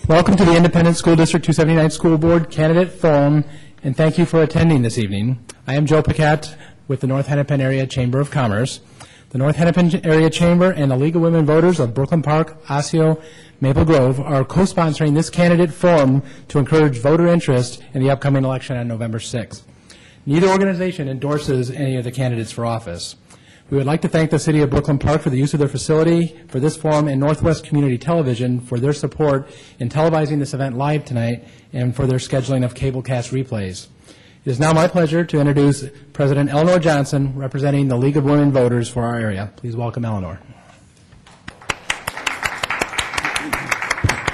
Welcome to the Independent School District 279 School Board Candidate Forum, and thank you for attending this evening. I am Joe Paquette with the North Hennepin Area Chamber of Commerce. The North Hennepin Area Chamber and the League of Women Voters of Brooklyn Park, Osseo, Maple Grove are co-sponsoring this candidate forum to encourage voter interest in the upcoming election on November 6th. Neither organization endorses any of the candidates for office. We would like to thank the City of Brooklyn Park for the use of their facility for this forum and Northwest Community Television for their support in televising this event live tonight and for their scheduling of cablecast replays. It is now my pleasure to introduce President Eleanor Johnson, representing the League of Women Voters for our area. Please welcome Eleanor.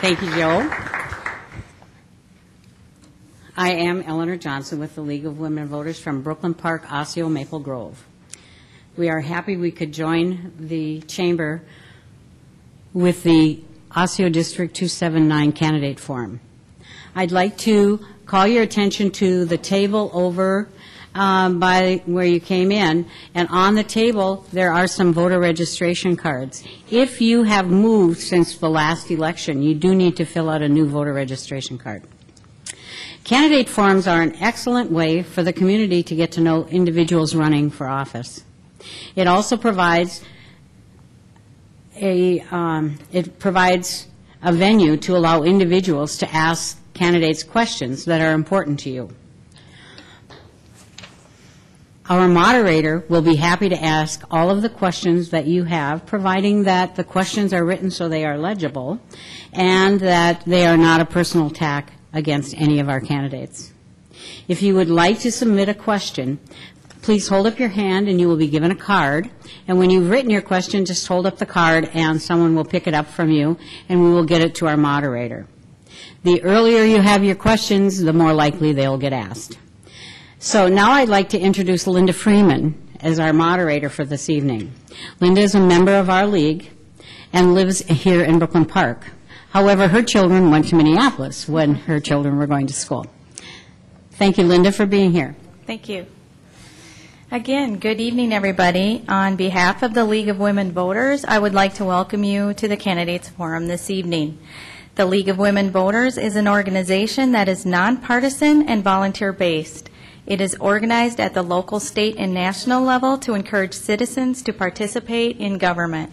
Thank you, Joe. I am Eleanor Johnson with the League of Women Voters from Brooklyn Park, Osseo, Maple Grove. We are happy we could join the Chamber with the Osseo District 279 Candidate Forum. I'd like to call your attention to the table over by where you came in, and on the table there are some voter registration cards. If you have moved since the last election, you do need to fill out a new voter registration card. Candidate forums are an excellent way for the community to get to know individuals running for office. It also provides a venue to allow individuals to ask candidates questions that are important to you. Our moderator will be happy to ask all of the questions that you have, providing that the questions are written so they are legible and that they are not a personal attack against any of our candidates. If you would like to submit a question, please hold up your hand and you will be given a card. And when you've written your question, just hold up the card and someone will pick it up from you and we will get it to our moderator. The earlier you have your questions, the more likely they'll get asked. So now I'd like to introduce Linda Freeman as our moderator for this evening. Linda is a member of our league and lives here in Brooklyn Park. However, her children went to Minneapolis when her children were going to school. Thank you, Linda, for being here. Thank you. Again, good evening, everybody. On behalf of the League of Women Voters, I would like to welcome you to the Candidates Forum this evening. The League of Women Voters is an organization that is nonpartisan and volunteer-based. It is organized at the local, state, and national level to encourage citizens to participate in government.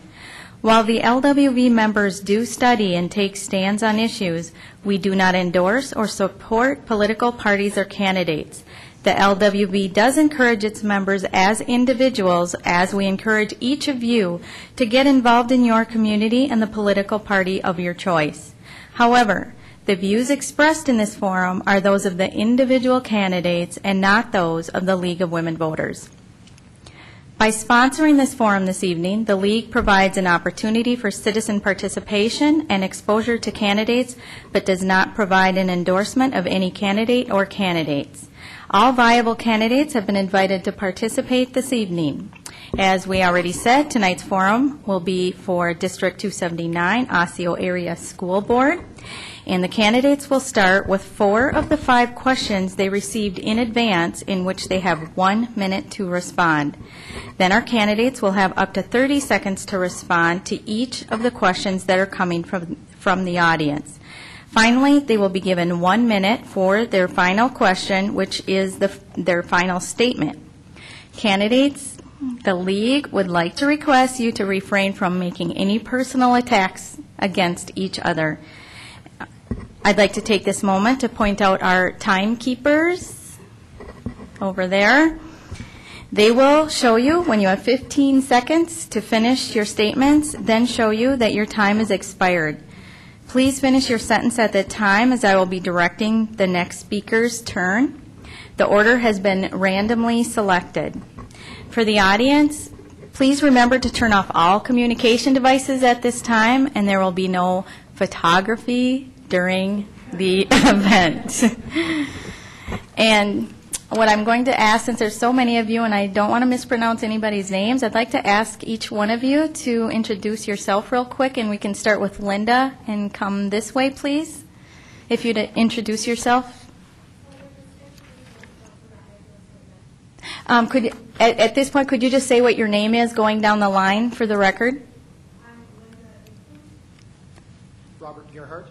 While the LWV members do study and take stands on issues, we do not endorse or support political parties or candidates. The LWV does encourage its members as individuals, as we encourage each of you to get involved in your community and the political party of your choice. However, the views expressed in this forum are those of the individual candidates and not those of the League of Women Voters. By sponsoring this forum this evening, the League provides an opportunity for citizen participation and exposure to candidates, but does not provide an endorsement of any candidate or candidates. All viable candidates have been invited to participate this evening. As we already said, tonight's forum will be for District 279 Osseo Area School Board, and the candidates will start with 4 of the 5 questions they received in advance, in which they have 1 minute to respond. Then our candidates will have up to 30 seconds to respond to each of the questions that are coming from the audience. Finally, they will be given 1 minute for their final question, which is their final statement. Candidates, the League would like to request you to refrain from making any personal attacks against each other. I'd like to take this moment to point out our timekeepers over there. They will show you when you have 15 seconds to finish your statements, then show you that your time is expired. Please finish your sentence at that time, as I will be directing the next speaker's turn. The order has been randomly selected. For the audience, please remember to turn off all communication devices at this time, and there will be no photography during the event. And what I'm going to ask, since there's so many of you and I don't want to mispronounce anybody's names, I'd like to ask each one of you to introduce yourself real quick, and we can start with Linda and come this way, please. If you'd introduce yourself. At this point, could you just say what your name is going down the line for the record? I'm Gerhardt.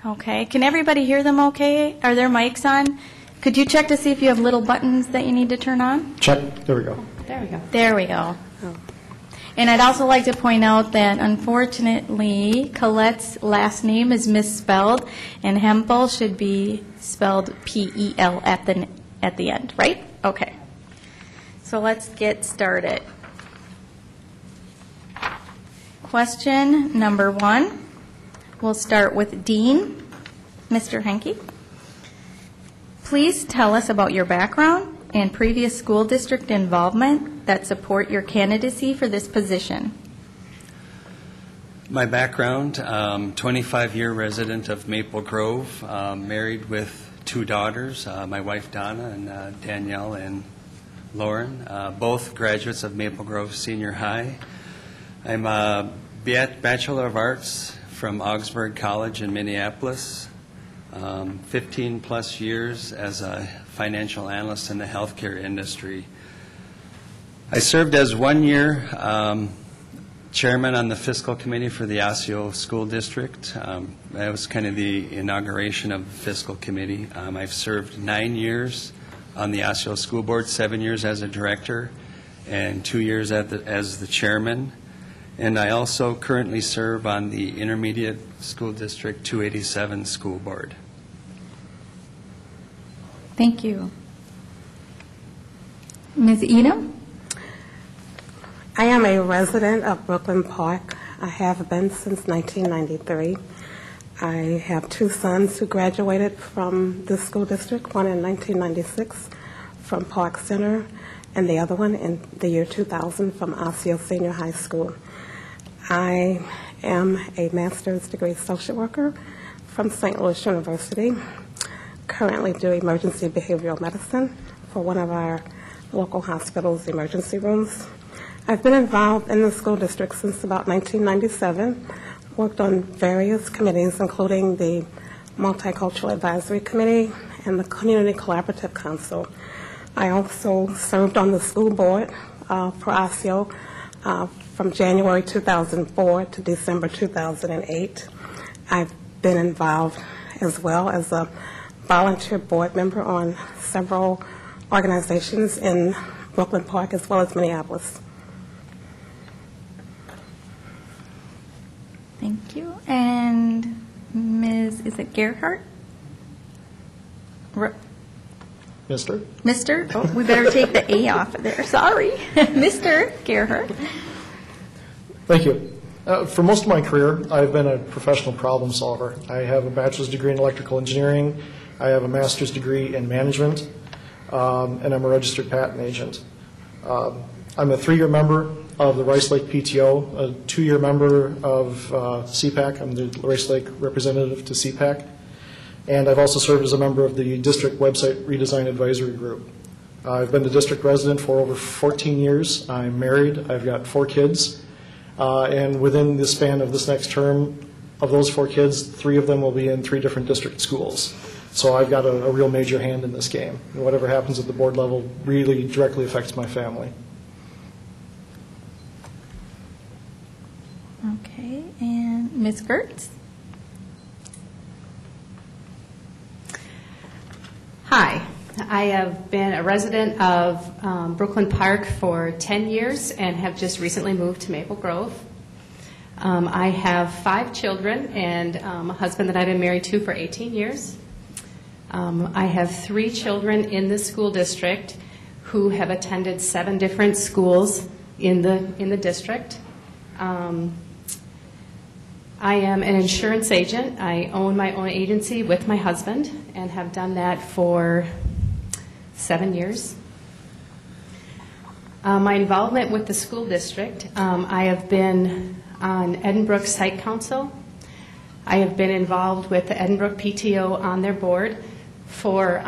Okay, can everybody hear them okay? Are their mics on? Could you check to see if you have little buttons that you need to turn on? Check. There we go. There we go. There we go. And I'd also like to point out that unfortunately, Colette's last name is misspelled, and Hempel should be spelled P-E-L at the end, right? Okay. So let's get started. Question number 1. We'll start with Dean, Mr. Henke. Please tell us about your background and previous school district involvement that support your candidacy for this position. My background, 25-year resident of Maple Grove, married with 2 daughters, my wife Donna and Danielle and Lauren, both graduates of Maple Grove Senior High. I'm a Bachelor of Arts from Augsburg College in Minneapolis, 15-plus years as a financial analyst in the healthcare industry. I served as 1 year chairman on the fiscal committee for the Osseo School District. That was kind of the inauguration of the fiscal committee. I've served 9 years on the Osseo School Board, 7 years as a director, and 2 years as the chairman. And I also currently serve on the Intermediate School District 287 School Board. Thank you. Ms. Edom? I am a resident of Brooklyn Park. I have been since 1993. I have 2 sons who graduated from this school district, one in 1996 from Park Center, and the other one in the year 2000 from Osseo Senior High School. I am a master's degree social worker from St. Louis University, currently do emergency behavioral medicine for one of our local hospitals' emergency rooms. I've been involved in the school district since about 1997, worked on various committees, including the Multicultural Advisory Committee and the Community Collaborative Council. I also served on the school board for Osseo from January 2004 to December 2008. I've been involved as well as a volunteer board member on several organizations in Brooklyn Park as well as Minneapolis. Thank you. And is it Gerhardt? Mister? Mr.? Oh, we better take the A off of there. Sorry. Mr. Gerhardt. Thank you. For most of my career, I've been a professional problem solver. I have a bachelor's degree in electrical engineering. I have a master's degree in management, and I'm a registered patent agent. I'm a 3-year member of the Rice Lake PTO, a 2-year member of CPAC. I'm the Rice Lake representative to CPAC. And I've also served as a member of the district website redesign advisory group. I've been the district resident for over 14 years. I'm married. I've got 4 kids. And within the span of this next term, of those 4 kids, 3 of them will be in 3 different district schools. So I've got a real major hand in this game. And whatever happens at the board level really directly affects my family. Okay. And Ms. Gertz? Hi, I have been a resident of Brooklyn Park for 10 years and have just recently moved to Maple Grove. I have 5 children and a husband that I've been married to for 18 years. I have 3 children in the school district who have attended 7 different schools in the district. I am an insurance agent. I own my own agency with my husband and have done that for 7 years. My involvement with the school district, I have been on Edinburgh Site Council. I have been involved with the Edinburgh PTO on their board for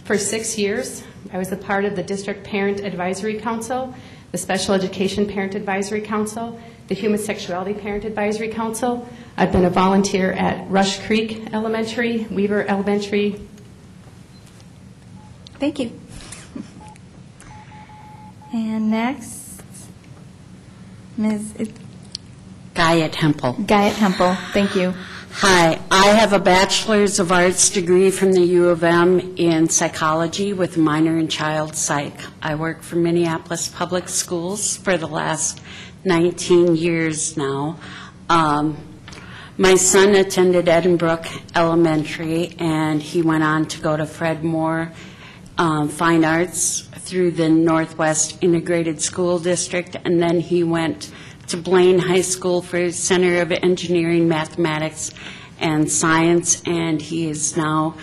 6 years. I was a part of the District Parent Advisory Council, the Special Education Parent Advisory Council, the Human Sexuality Parent Advisory Council. I've been a volunteer at Rush Creek Elementary, Weaver Elementary. Thank you. And next, Ms. Gaia Temple. Gaia Temple, thank you. Hi, I have a Bachelor's of Arts degree from the U of M in psychology with a minor in child psych. I work for Minneapolis Public Schools for the last 19 years now. My son attended Edinbrook Elementary, and he went on to go to Fred Moore Fine Arts through the Northwest Integrated School District, and then he went to Blaine High School for Center of Engineering, Mathematics, and Science, and he is now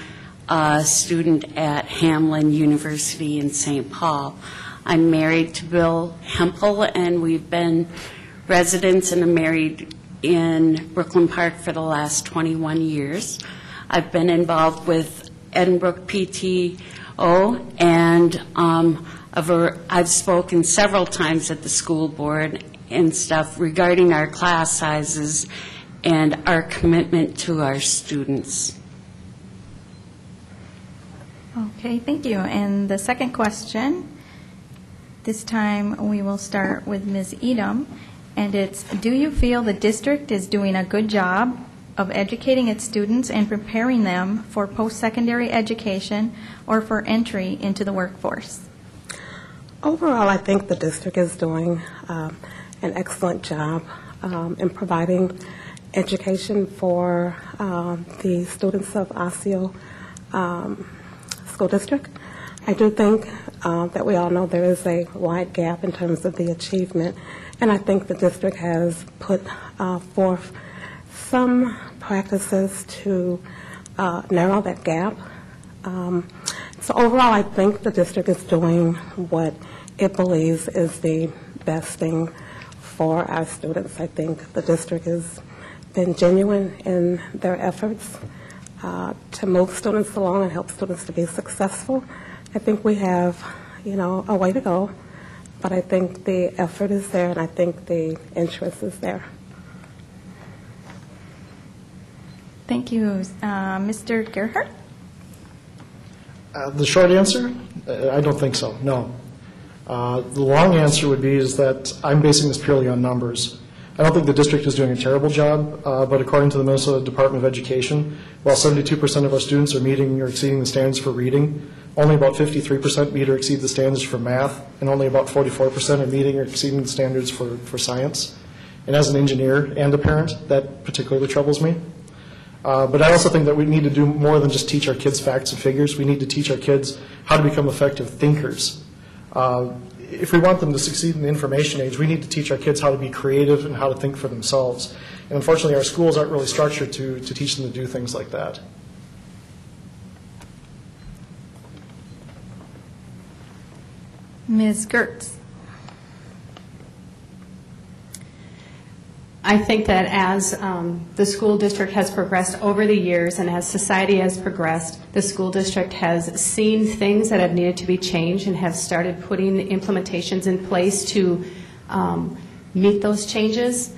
a student at Hamlin University in St. Paul. I'm married to Bill Hempel, and we've been residents and married in Brooklyn Park for the last 21 years. I've been involved with Edinbrook PTO, and I've spoken several times at the school board and stuff regarding our class sizes and our commitment to our students. Okay, thank you. And the second question, this time we will start with Ms. Edom, and it's, do you feel the district is doing a good job of educating its students and preparing them for post-secondary education or for entry into the workforce? Overall, I think the district is doing an excellent job in providing education for the students of Osseo School District. I do think that we all know there is a wide gap in terms of the achievement, and I think the district has put forth some practices to narrow that gap. So overall, I think the district is doing what it believes is the best thing for our students. I think the district has been genuine in their efforts to move students along and help students to be successful. I think we have, a way to go, but I think the effort is there, and I think the interest is there. Thank you. Mr. Gerhardt? The short answer, I don't think so, no. The long answer would be is that I'm basing this purely on numbers. I don't think the district is doing a terrible job, but according to the Minnesota Department of Education, while 72% of our students are meeting or exceeding the standards for reading, only about 53% meet or exceed the standards for math, and only about 44% are meeting or exceeding the standards for science. And as an engineer and a parent, that particularly troubles me. But I also think that we need to do more than just teach our kids facts and figures. We need to teach our kids how to become effective thinkers. If we want them to succeed in the information age, we need to teach our kids how to be creative and how to think for themselves. And unfortunately, our schools aren't really structured to teach them to do things like that. Ms. Gertz? I think that as the school district has progressed over the years and as society has progressed, the school district has seen things that have needed to be changed and have started putting implementations in place to meet those changes.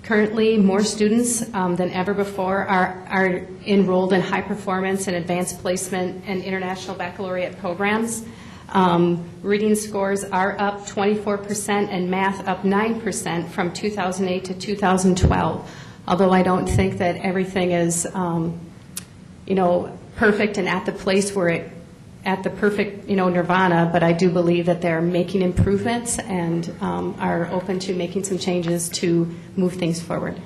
Currently, more students than ever before are enrolled in high performance and advanced placement and international baccalaureate programs. Reading scores are up 24% and math up 9% from 2008 to 2012. Although I don't think that everything is, perfect and at the place where it, at the perfect, nirvana, but I do believe that they're making improvements and are open to making some changes to move things forward.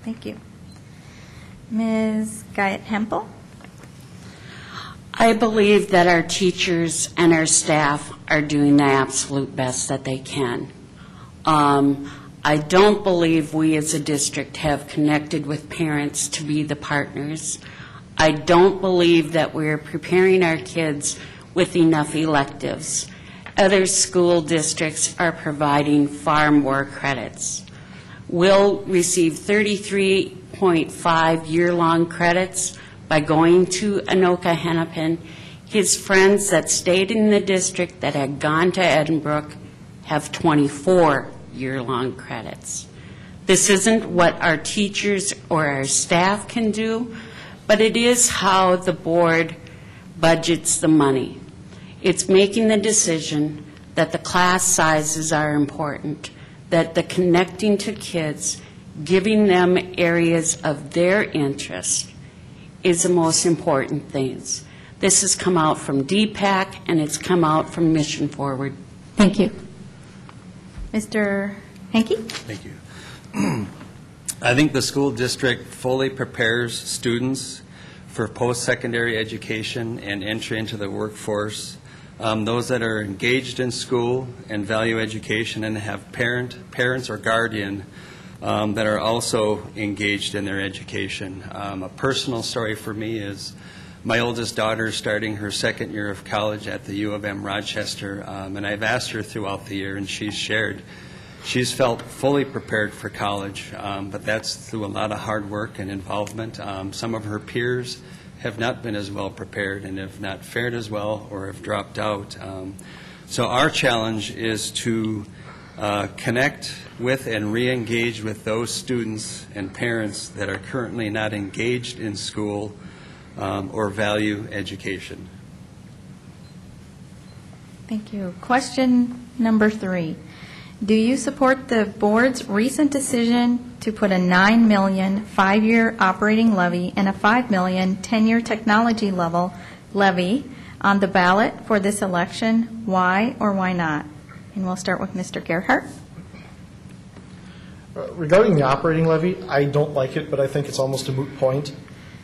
Thank you. Ms. Guyett-Hempel? I believe that our teachers and our staff are doing the absolute best that they can. I don't believe we as a district have connected with parents to be the partners. I don't believe that we're preparing our kids with enough electives. Other school districts are providing far more credits. We'll receive 33.5 year-long credits by going to Anoka Hennepin. His friends that stayed in the district that had gone to Edinbrook have 24 year-long credits. This isn't what our teachers or our staff can do, but it is how the board budgets the money. It's making the decision that the class sizes are important, that the connecting to kids, giving them areas of their interest is the most important things. This has come out from DPAC, and it's come out from Mission Forward. Thank you. Mr. Hanke? Thank you. I think the school district fully prepares students for post-secondary education and entry into the workforce. Those that are engaged in school and value education and have parents or guardian that are also engaged in their education. A personal story for me is my oldest daughter starting her second year of college at the U of M Rochester, and I've asked her throughout the year, and she's shared she's felt fully prepared for college, but that's through a lot of hard work and involvement. Some of her peers have not been as well prepared and have not fared as well or have dropped out. So our challenge is to connect with and re-engage with those students and parents that are currently not engaged in school or value education. Thank you. Question number 3. Do you support the board's recent decision to put a $9 million 5-year operating levy and a $5 million 10-year technology levy on the ballot for this election? Why or why not? And we'll start with Mr. Gerhardt. Regarding the operating levy, I don't like it, but I think it's almost a moot point.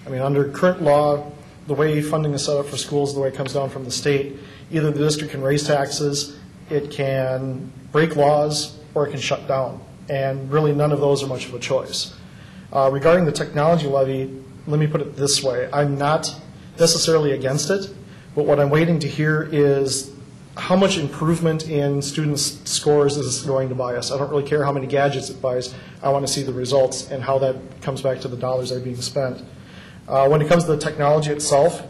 I mean, under current law, the way funding is set up for schools, the way it comes down from the state, either the district can raise taxes, it can break laws, or it can shut down. And really none of those are much of a choice. Regarding the technology levy, let me put it this way. I'm not necessarily against it, but what I'm waiting to hear is how much improvement in students' scores is this going to buy us. I don't really care how many gadgets it buys. I want to see the results and how that comes back to the dollars that are being spent. When it comes to the technology itself,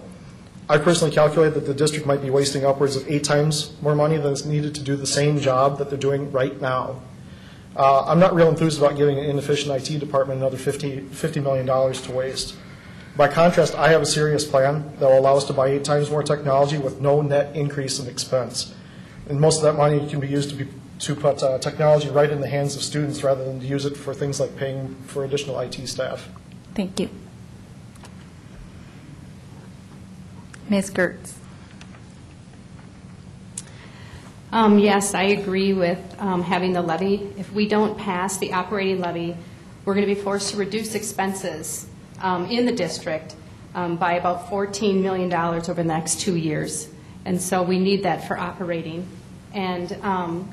I personally calculate that the district might be wasting upwards of 8 times more money than is needed to do the same job that they're doing right now. I'm not real enthused about giving an inefficient IT department another $50 million to waste. By contrast, I have a serious plan that will allow us to buy 8 times more technology with no net increase in expense. And most of that money can be used to put technology right in the hands of students rather than to use it for things like paying for additional IT staff. Thank you. Ms. Gertz. Yes, I agree with having the levy. If we don't pass the operating levy, we're going to be forced to reduce expenses in the district by about $14 million over the next 2 years. And so we need that for operating. And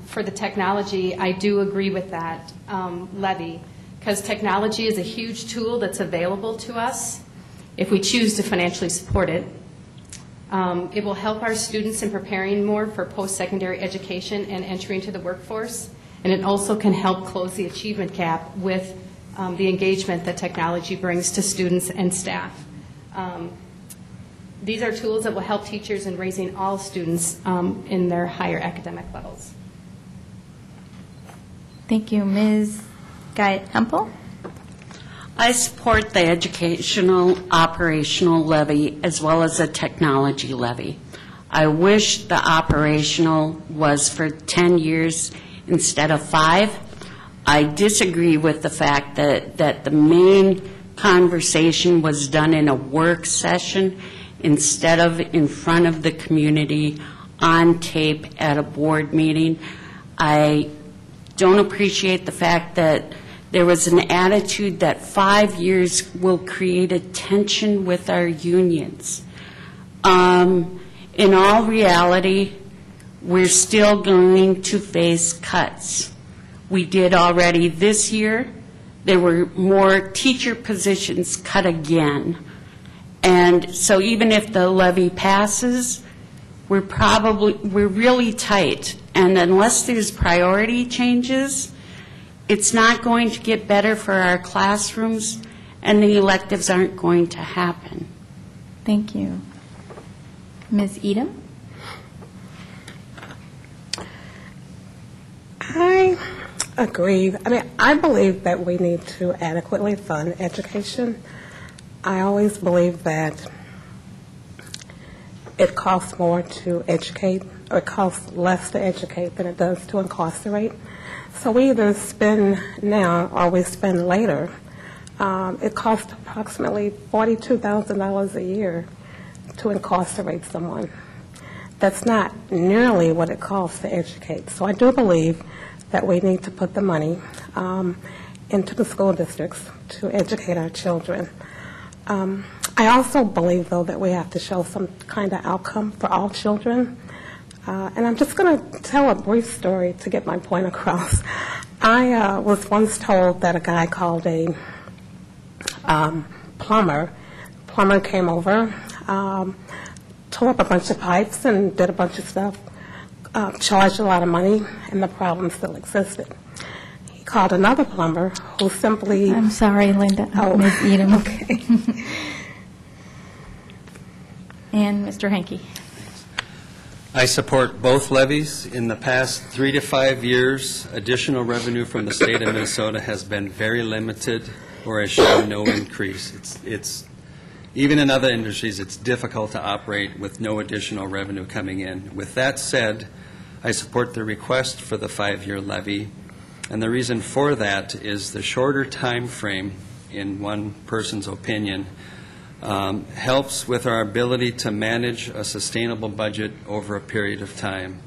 for the technology, I do agree with that levy, because technology is a huge tool that's available to us if we choose to financially support it. It will help our students in preparing more for post-secondary education and entry into the workforce, and it also can help close the achievement gap with the engagement that technology brings to students and staff. These are tools that will help teachers in raising all students in their higher academic levels. Thank you. Ms. Guy-Hempel? I support the educational operational levy as well as the technology levy. I wish the operational was for 10 years instead of 5. I disagree with the fact that the main conversation was done in a work session instead of in front of the community on tape at a board meeting. I don't appreciate the fact that there was an attitude that 5 years will create a tension with our unions. In all reality, we're still going to face cuts. We did already this year. There were more teacher positions cut again. And so even if the levy passes, we're really tight. And unless there's priority changes, it's not going to get better for our classrooms, and the electives aren't going to happen. Thank you. Ms. Edom? I agree. I mean, I believe that we need to adequately fund education. I always believe that it costs more to educate or it costs less to educate than it does to incarcerate. So we either spend now or we spend later. It costs approximately $42,000 a year to incarcerate someone. That's not nearly what it costs to educate. So I do believe that we need to put the money into the school districts to educate our children. I also believe, though, that we have to show some kind of outcome for all children. And I'm just going to tell a brief story to get my point across. I was once told that a guy called a plumber came over, tore up a bunch of pipes and did a bunch of stuff, charged a lot of money, and the problem still existed. He called another plumber who simply... I'm sorry, Linda. Oh, Ms. Edom. Okay. And Mr. Henke. I support both levies. In the past 3 to 5 years, additional revenue from the state of Minnesota has been very limited or has shown no increase. It's even in other industries, it's difficult to operate with no additional revenue coming in. With that said, I support the request for the 5-year levy, and the reason for that is the shorter time frame, in one person's opinion, helps with our ability to manage a sustainable budget over a period of time.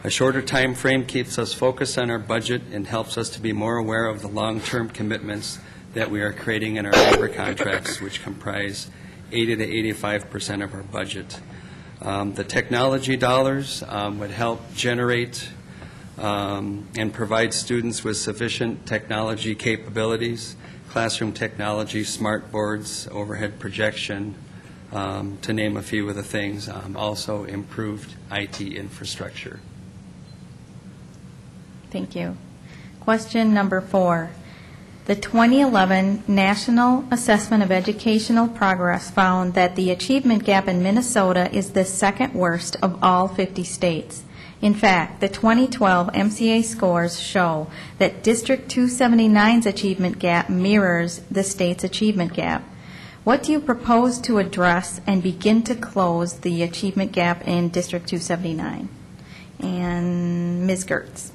A shorter time frame keeps us focused on our budget and helps us to be more aware of the long-term commitments that we are creating in our labor contracts, which comprise 80 to 85% of our budget. The technology dollars would help generate and provide students with sufficient technology capabilities, classroom technology, smart boards, overhead projection, to name a few of the things. Also improved IT infrastructure. Thank you. Question number 4. The 2011 National Assessment of Educational Progress found that the achievement gap in Minnesota is the second worst of all 50 states. In fact, the 2012 MCA scores show that District 279's achievement gap mirrors the state's achievement gap. What do you propose to address and begin to close the achievement gap in District 279? And Ms. Gertz.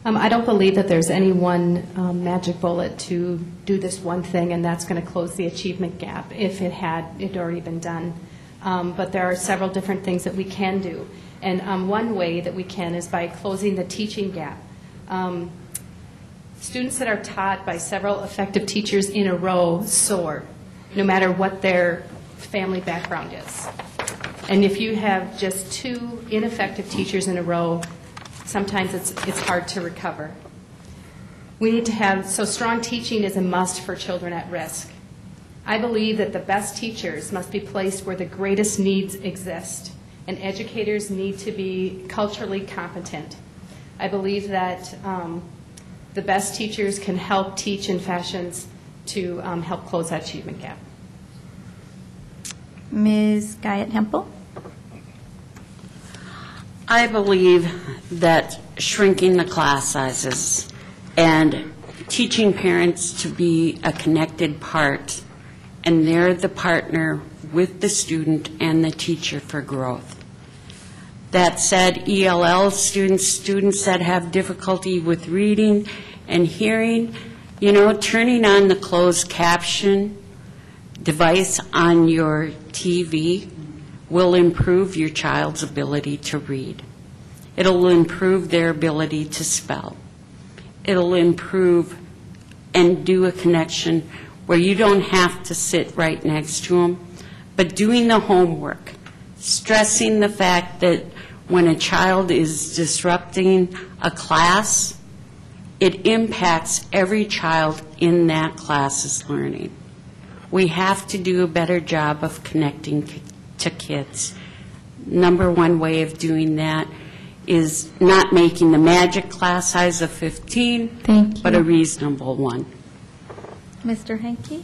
I don't believe that there's any one magic bullet to do this one thing, and that's going to close the achievement gap if it had already been done. But there are several different things that we can do. And one way that we can is by closing the teaching gap. Students that are taught by several effective teachers in a row soar, no matter what their family background is. And if you have just 2 ineffective teachers in a row, sometimes it's hard to recover. We need to have, so strong teaching is a must for children at risk. I believe that the best teachers must be placed where the greatest needs exist, and educators need to be culturally competent. I believe that the best teachers can help teach in fashions to help close that achievement gap. Ms. Guyot-Hempel. I believe that shrinking the class sizes and teaching parents to be a connected part, and they're the partner with the student and the teacher for growth. That said, ELL students that have difficulty with reading and hearing, turning on the closed caption device on your TV will improve your child's ability to read. It'll improve their ability to spell. It'll improve and do a connection where you don't have to sit right next to them, but doing the homework, stressing the fact that when a child is disrupting a class, it impacts every child in that class's learning. We have to do a better job of connecting to kids. Number one way of doing that is not making the magic class size of 15, but a reasonable one. Mr. Henke?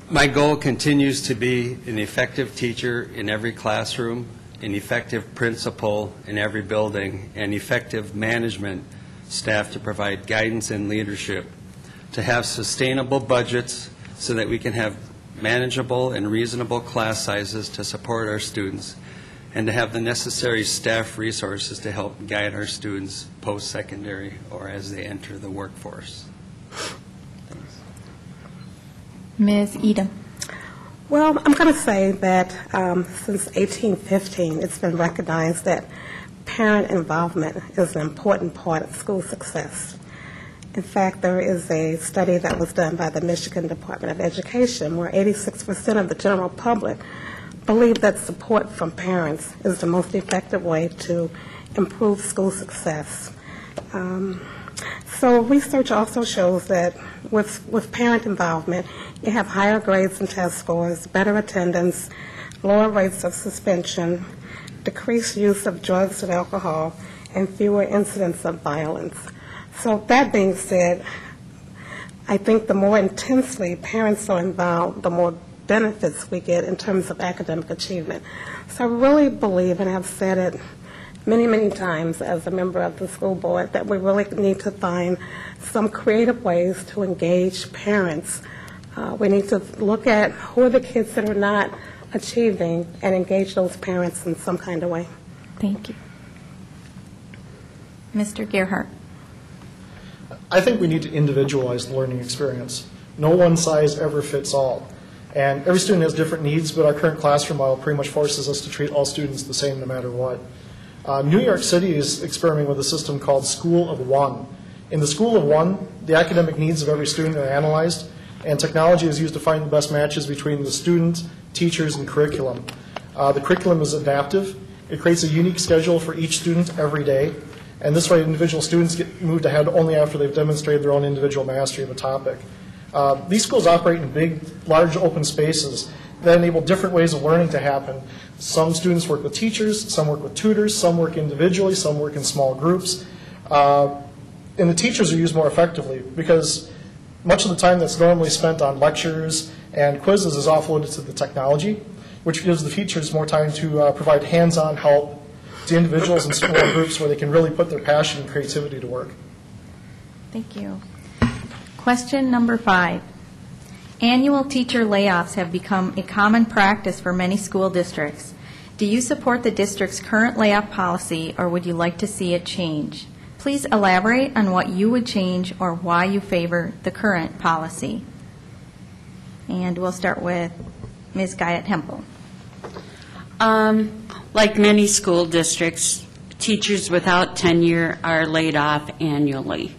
My goal continues to be an effective teacher in every classroom, an effective principal in every building, and effective management staff to provide guidance and leadership, to have sustainable budgets so that we can have manageable and reasonable class sizes to support our students, and to have the necessary staff resources to help guide our students post-secondary or as they enter the workforce. Thanks. Ms. Edom. Well, I'm going to say that since 1815, it's been recognized that parent involvement is an important part of school success. In fact, there is a study that was done by the Michigan Department of Education where 86% of the general public believe that support from parents is the most effective way to improve school success. So research also shows that with parent involvement, you have higher grades and test scores, better attendance, lower rates of suspension, decreased use of drugs and alcohol, and fewer incidents of violence. So that being said, I think the more intensely parents are involved, the more benefits we get in terms of academic achievement. So I really believe, and I've said it many, many times as a member of the school board, that we really need to find some creative ways to engage parents. We need to look at who are the kids that are not achieving and engage those parents in some kind of way. Thank you. Mr. Gerhardt. I think we need to individualize the learning experience. No one size ever fits all. And every student has different needs, but our current classroom model pretty much forces us to treat all students the same no matter what. New York City is experimenting with a system called School of One. In the School of One, the academic needs of every student are analyzed, and technology is used to find the best matches between the student, teachers, and curriculum. The curriculum is adaptive. It creates a unique schedule for each student every day, and this way individual students get moved ahead only after they've demonstrated their own individual mastery of a topic. These schools operate in big, large open spaces that enable different ways of learning to happen. Some students work with teachers, some work with tutors, some work individually, some work in small groups. And the teachers are used more effectively because much of the time that's normally spent on lectures and quizzes is offloaded to the technology, which gives the teachers more time to provide hands-on help to individuals in small groups where they can really put their passion and creativity to work. Thank you. Question number 5. Annual teacher layoffs have become a common practice for many school districts. Do you support the district's current layoff policy, or would you like to see it change? Please elaborate on what you would change or why you favor the current policy. And we'll start with Ms. Guyot-Hempel. Like many school districts, teachers without tenure are laid off annually.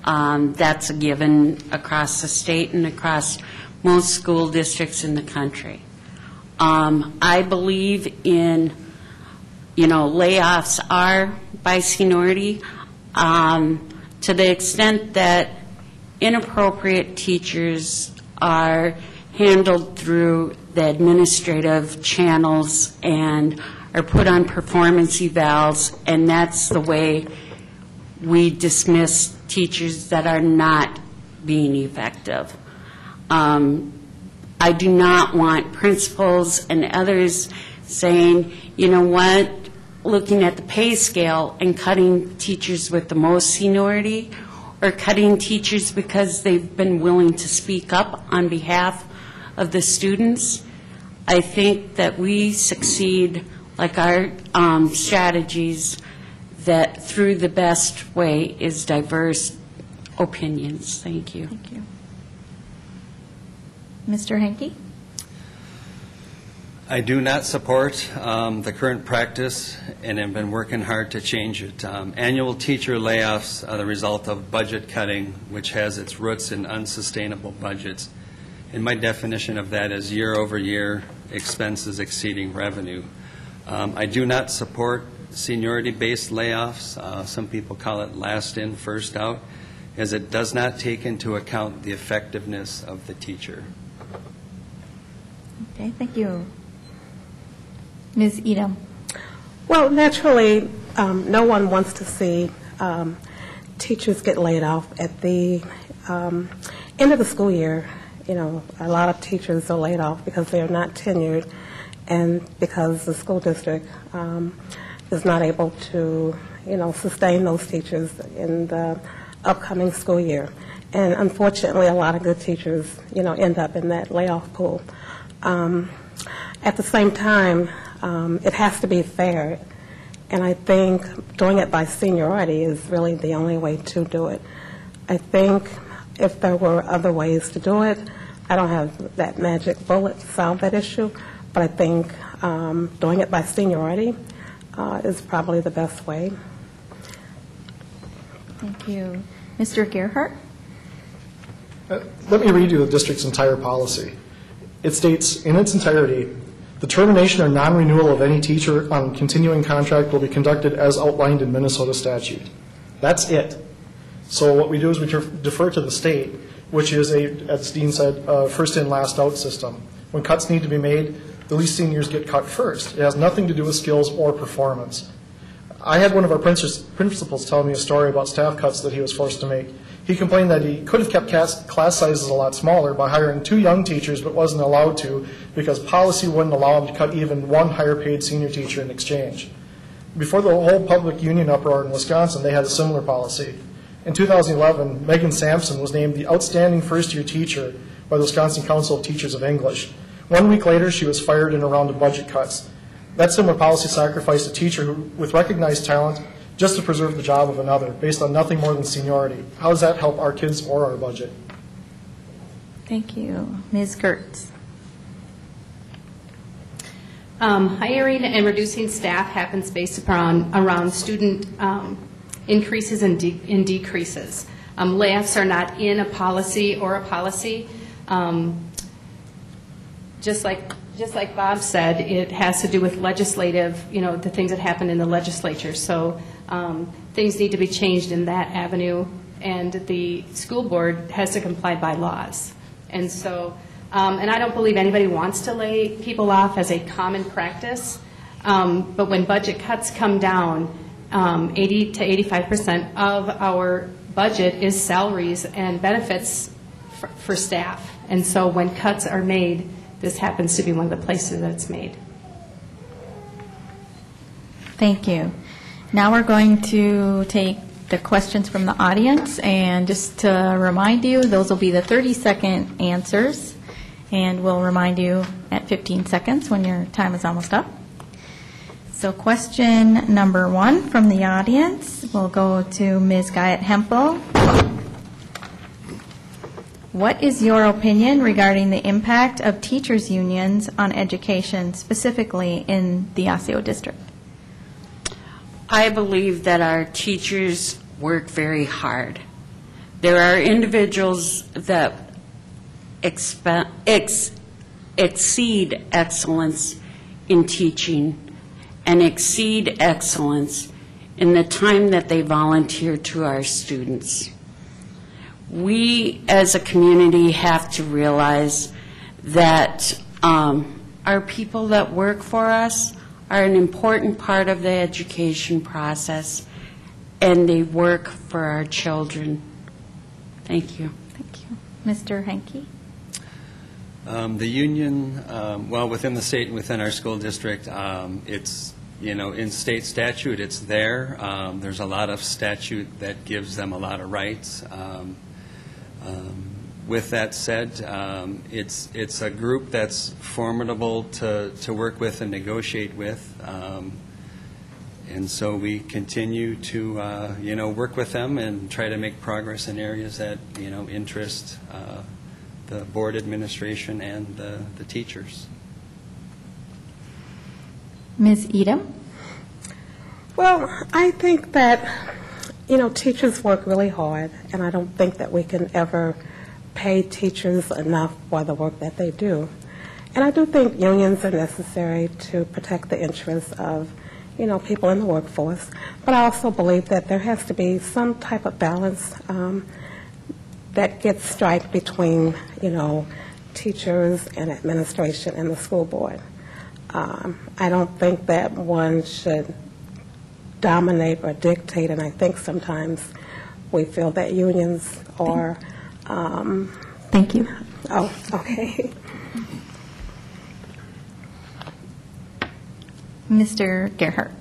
That's a given across the state and across most school districts in the country. I believe in, layoffs are by seniority to the extent that inappropriate teachers are handled through the administrative channels and are put on performance evals, and that's the way we dismiss teachers that are not being effective. I do not want principals and others saying, you know what, looking at the pay scale and cutting teachers with the most seniority, or cutting teachers because they've been willing to speak up on behalf of the students. I think that we succeed, like our strategies, that through the best way is diverse opinions. Thank you. Thank you. Mr. Henke? I do not support the current practice and have been working hard to change it. Annual teacher layoffs are the result of budget cutting, which has its roots in unsustainable budgets. And my definition of that is year-over-year expenses exceeding revenue. I do not support seniority-based layoffs. Some people call it last in, first out, as it does not take into account the effectiveness of the teacher. Okay, thank you. Ms. Edom? Well, naturally, no one wants to see teachers get laid off at the end of the school year. A lot of teachers are laid off because they are not tenured and because the school district is not able to, sustain those teachers in the upcoming school year. And unfortunately, a lot of good teachers, end up in that layoff pool. At the same time, it has to be fair, and I think doing it by seniority is really the only way to do it. I think if there were other ways to do it, I don't have that magic bullet to solve that issue, but I think doing it by seniority is probably the best way. Thank you. Mr. Gerhardt? Let me read you the district's entire policy. It states, in its entirety, the termination or non-renewal of any teacher on continuing contract will be conducted as outlined in Minnesota statute. That's it. So what we do is we defer to the state, which is as Dean said, first in, last out system. When cuts need to be made, the least seniors get cut first. It has nothing to do with skills or performance. I had one of our principals tell me a story about staff cuts that he was forced to make. He complained that he could have kept class sizes a lot smaller by hiring 2 young teachers, but wasn't allowed to because policy wouldn't allow him to cut even one higher-paid senior teacher in exchange. Before the whole public union uproar in Wisconsin, they had a similar policy. In 2011, Megan Sampson was named the outstanding first-year teacher by the Wisconsin Council of Teachers of English. 1 week later, she was fired in a round of budget cuts. That similar policy sacrificed a teacher with recognized talent just to preserve the job of another, based on nothing more than seniority. How does that help our kids or our budget? Thank you. Ms. Gertz? Hiring and reducing staff happens based around student increases and decreases. Layoffs are not in a policy or a policy. Just like Bob said, it has to do with legislative, the things that happen in the legislature. So things need to be changed in that avenue, and the school board has to comply by laws. And so, and I don't believe anybody wants to lay people off as a common practice, but when budget cuts come down, 80 to 85% of our budget is salaries and benefits for staff. And so when cuts are made, this happens to be one of the places that it's made. Thank you. Now we're going to take the questions from the audience, and just to remind you, those will be the 30-second answers, and we'll remind you at 15 seconds when your time is almost up. So question number 1 from the audience will go to Ms. Guyette Hempel. What is your opinion regarding the impact of teachers' unions on education, specifically in the Osseo district? I believe that our teachers work very hard. There are individuals that exceed excellence in teaching and exceed excellence in the time that they volunteer to our students. We as a community have to realize that our people that work for us are an important part of the education process, and they work for our children. Thank you. Thank you. Mr. Henke? The union, well, within the state and within our school district, it's, in state statute, it's there. There's a lot of statute that gives them a lot of rights. With that said, it's a group that's formidable to work with and negotiate with, and so we continue to work with them and try to make progress in areas that interest the board administration and the teachers. Ms. Edom? Well, I think that teachers work really hard, and I don't think that we can ever pay teachers enough for the work that they do. And I do think unions are necessary to protect the interests of, people in the workforce. But I also believe that there has to be some type of balance that gets struck between, teachers and administration and the school board. I don't think that one should dominate or dictate, and I think sometimes we feel that unions are... Thank you. Oh, okay. Mr. Gerhardt?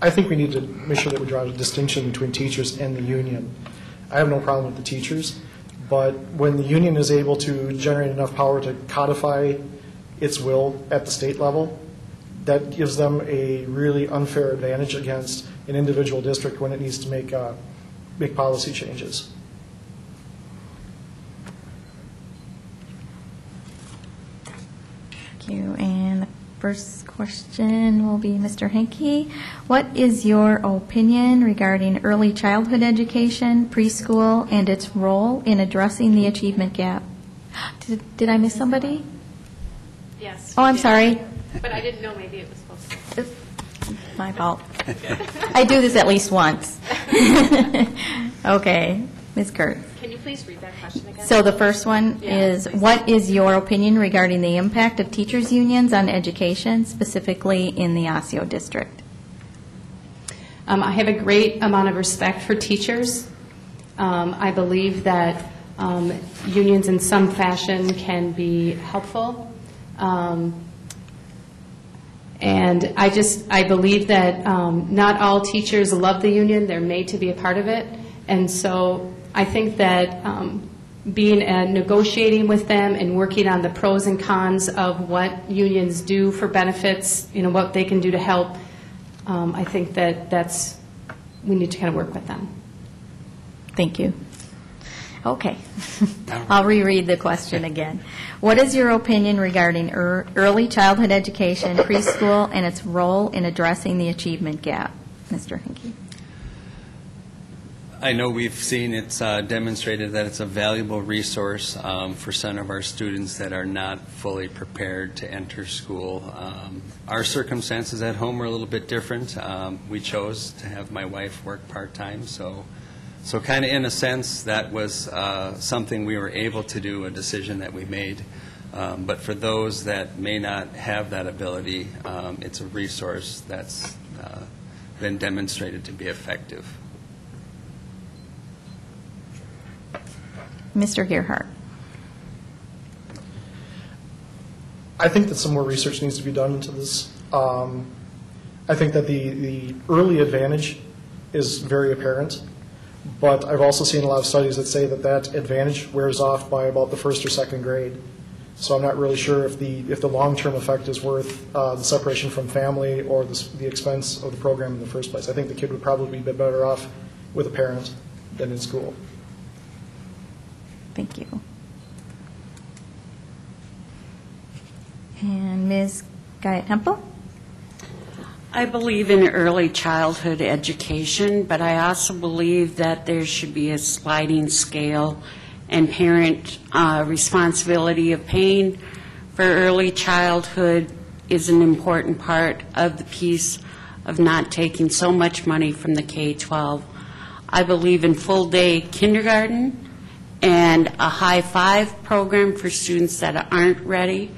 I think we need to make sure that we draw a distinction between teachers and the union. I have no problem with the teachers, but when the union is able to generate enough power to codify its will at the state level, that gives them a really unfair advantage against an individual district when it needs to make policy changes. Thank you. And the first question will be Mr. Henke. What is your opinion regarding early childhood education, preschool, and its role in addressing the achievement gap? Did I miss somebody? Yes. Oh, I'm sorry. But I didn't know maybe it was supposed to. My fault. I do this at least once. Okay. Ms. Kurtz. Can you please read that question again? So the first one is, what is your opinion regarding the impact of teachers' unions on education, specifically in the Osseo district? I have a great amount of respect for teachers. I believe that unions in some fashion can be helpful. And I believe that not all teachers love the union. They're made to be a part of it. And so I think that negotiating with them and working on the pros and cons of what unions do for benefits, what they can do to help, I think that we need to kind of work with them. Thank you. Okay. I'll reread the question again. What is your opinion regarding early childhood education, preschool, and its role in addressing the achievement gap? Mr. Henke. I know we've seen it's demonstrated that it's a valuable resource for some of our students that are not fully prepared to enter school. Our circumstances at home are a little bit different. We chose to have my wife work part-time, so kind of in a sense that was something we were able to do, a decision that we made. But for those that may not have that ability, it's a resource that's been demonstrated to be effective. Mr. Gerhardt. I think that some more research needs to be done into this. I think that the early advantage is very apparent, but I've also seen a lot of studies that say that advantage wears off by about the first or second grade. So I'm not really sure if the long-term effect is worth the separation from family or the expense of the program in the first place. I think the kid would probably be better off with a parent than in school. Thank you. And Ms. Guyette-Hempel? I believe in early childhood education, but I also believe that there should be a sliding scale, and parent responsibility of paying for early childhood is an important part of the piece of not taking so much money from the K-12. I believe in full-day kindergarten and a high-five program for students that aren't ready,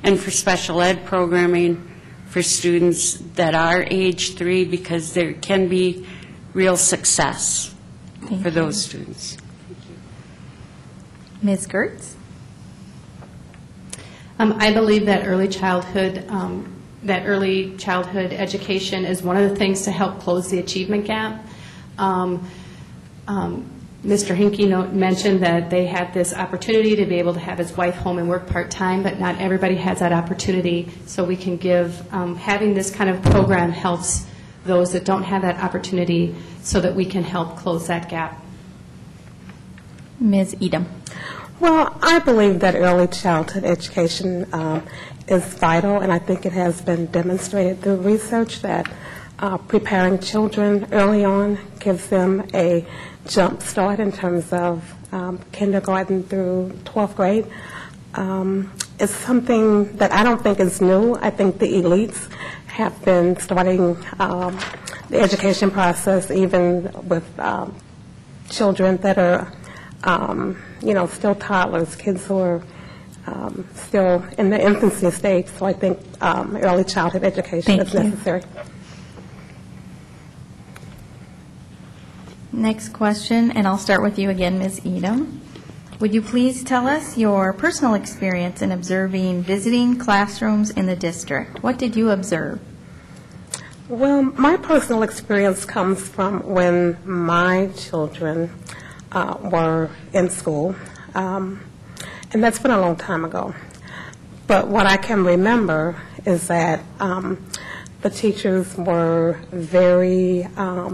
and for special ed programming for students that are age 3, because there can be real success for those students. Ms. Gertz? I believe that early childhood education is one of the things to help close the achievement gap. Mr. Henke mentioned that they had this opportunity to be able to have his wife home and work part-time, but not everybody has that opportunity. So we can having this kind of program helps those that don't have that opportunity so that we can help close that gap. Ms. Edom? Well, I believe that early childhood education is vital, and I think it has been demonstrated through research that preparing children early on gives them a jump start in terms of kindergarten through 12th grade. It's something that I don't think is new. I think the elites have been starting the education process even with children that are, still toddlers, kids who are still in the infancy stage. So I think early childhood education is necessary. Next question, and I'll start with you again, Ms. Edom. Would you please tell us your personal experience in visiting classrooms in the district? What did you observe? Well, my personal experience comes from when my children were in school, and that's been a long time ago. But what I can remember is that the teachers were very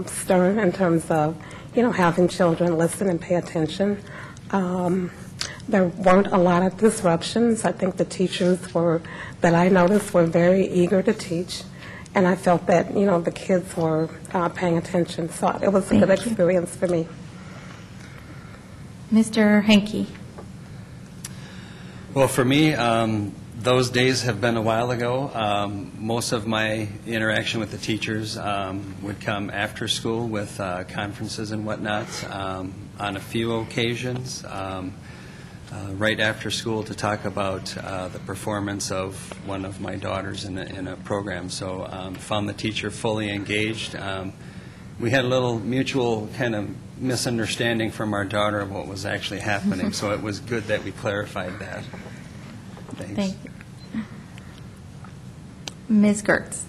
stern in terms of, having children listen and pay attention. There weren't a lot of disruptions. I think the teachers that I noticed were very eager to teach, and I felt that, the kids were paying attention. So it was a good experience for me. Mr. Henke. Well, for me, those days have been a while ago. Most of my interaction with the teachers would come after school with conferences and whatnot. On a few occasions, right after school to talk about the performance of one of my daughters in a program. So found the teacher fully engaged. We had a little mutual kind of misunderstanding from our daughter of what was actually happening, so it was good that we clarified that. Thanks. Thank you. Ms. Gertz.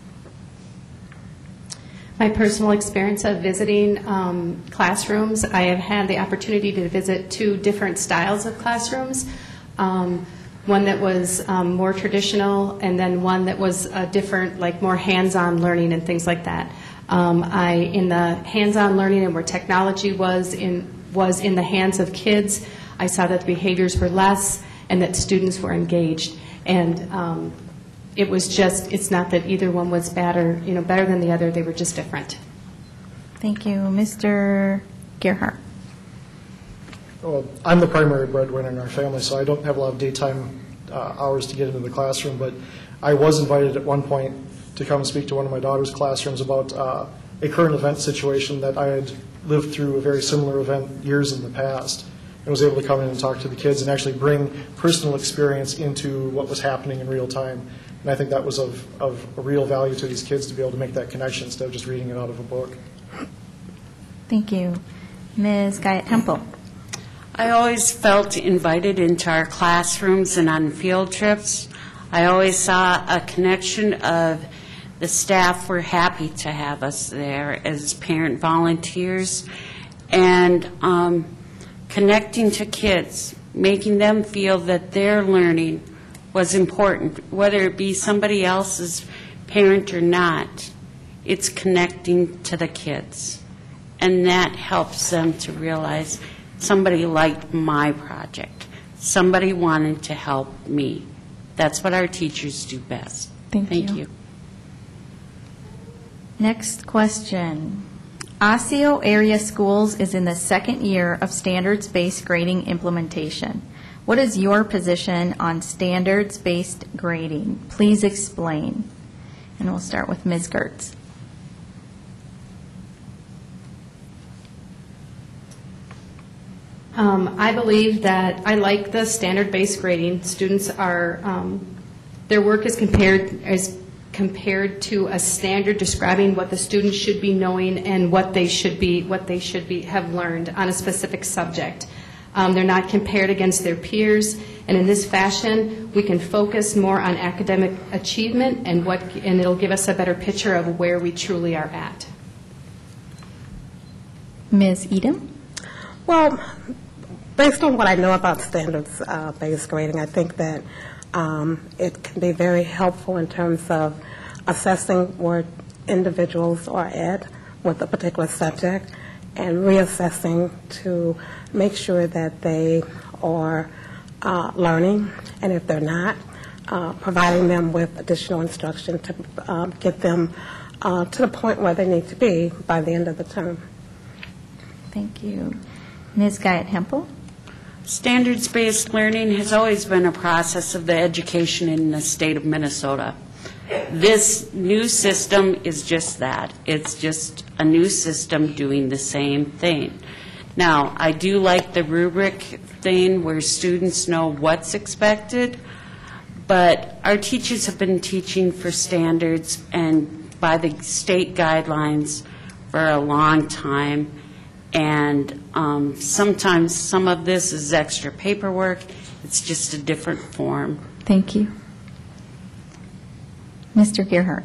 My personal experience of visiting classrooms, I have had the opportunity to visit 2 different styles of classrooms. One that was more traditional, and then one that was different, like more hands-on learning and things like that. In the hands-on learning and where technology was in the hands of kids, I saw that the behaviors were less and that students were engaged. And it was just, it's not that either one was bad or, better than the other. They were just different. Thank you. Mr. Gerhardt. Well, I'm the primary breadwinner in our family, so I don't have a lot of daytime hours to get into the classroom, but I was invited at one point to come and speak to one of my daughter's classrooms about a current event situation that I had lived through a very similar event years in the past, and was able to come in and talk to the kids and actually bring personal experience into what was happening in real time. And I think that was of a real value to these kids to be able to make that connection instead of just reading it out of a book. Thank you. Ms. Guyette-Hempel. I always felt invited into our classrooms and on field trips. I always saw a connection of the staff were happy to have us there as parent volunteers, and connecting to kids, making them feel that their learning was important, whether it be somebody else's parent or not. It's connecting to the kids, and that helps them to realize somebody liked my project. Somebody wanted to help me. That's what our teachers do best. Thank you. Next question. Osseo Area Schools is in the 2nd year of standards-based grading implementation. What is your position on standards-based grading? Please explain. And we'll start with Ms. Gertz. I believe that I like the standard-based grading. Students are, their work is compared to a standard describing what the students should be knowing and what they should have learned on a specific subject. They're not compared against their peers, and in this fashion, we can focus more on academic achievement and it'll give us a better picture of where we truly are at. Ms. Edom? Well, based on what I know about standards-based grading, I think that it can be very helpful in terms of assessing where individuals are at with a particular subject and reassessing to make sure that they are learning, and if they're not, providing them with additional instruction to get them to the point where they need to be by the end of the term. Thank you. Ms. Guyette-Hempel? Standards-based learning has always been a process of the education in the state of Minnesota. This new system is just that. It's just a new system doing the same thing. Now, I do like the rubric thing where students know what's expected, but our teachers have been teaching for standards and by the state guidelines for a long time. And sometimes some of this is extra paperwork. It's just a different form. Thank you. Mr. Gerhardt.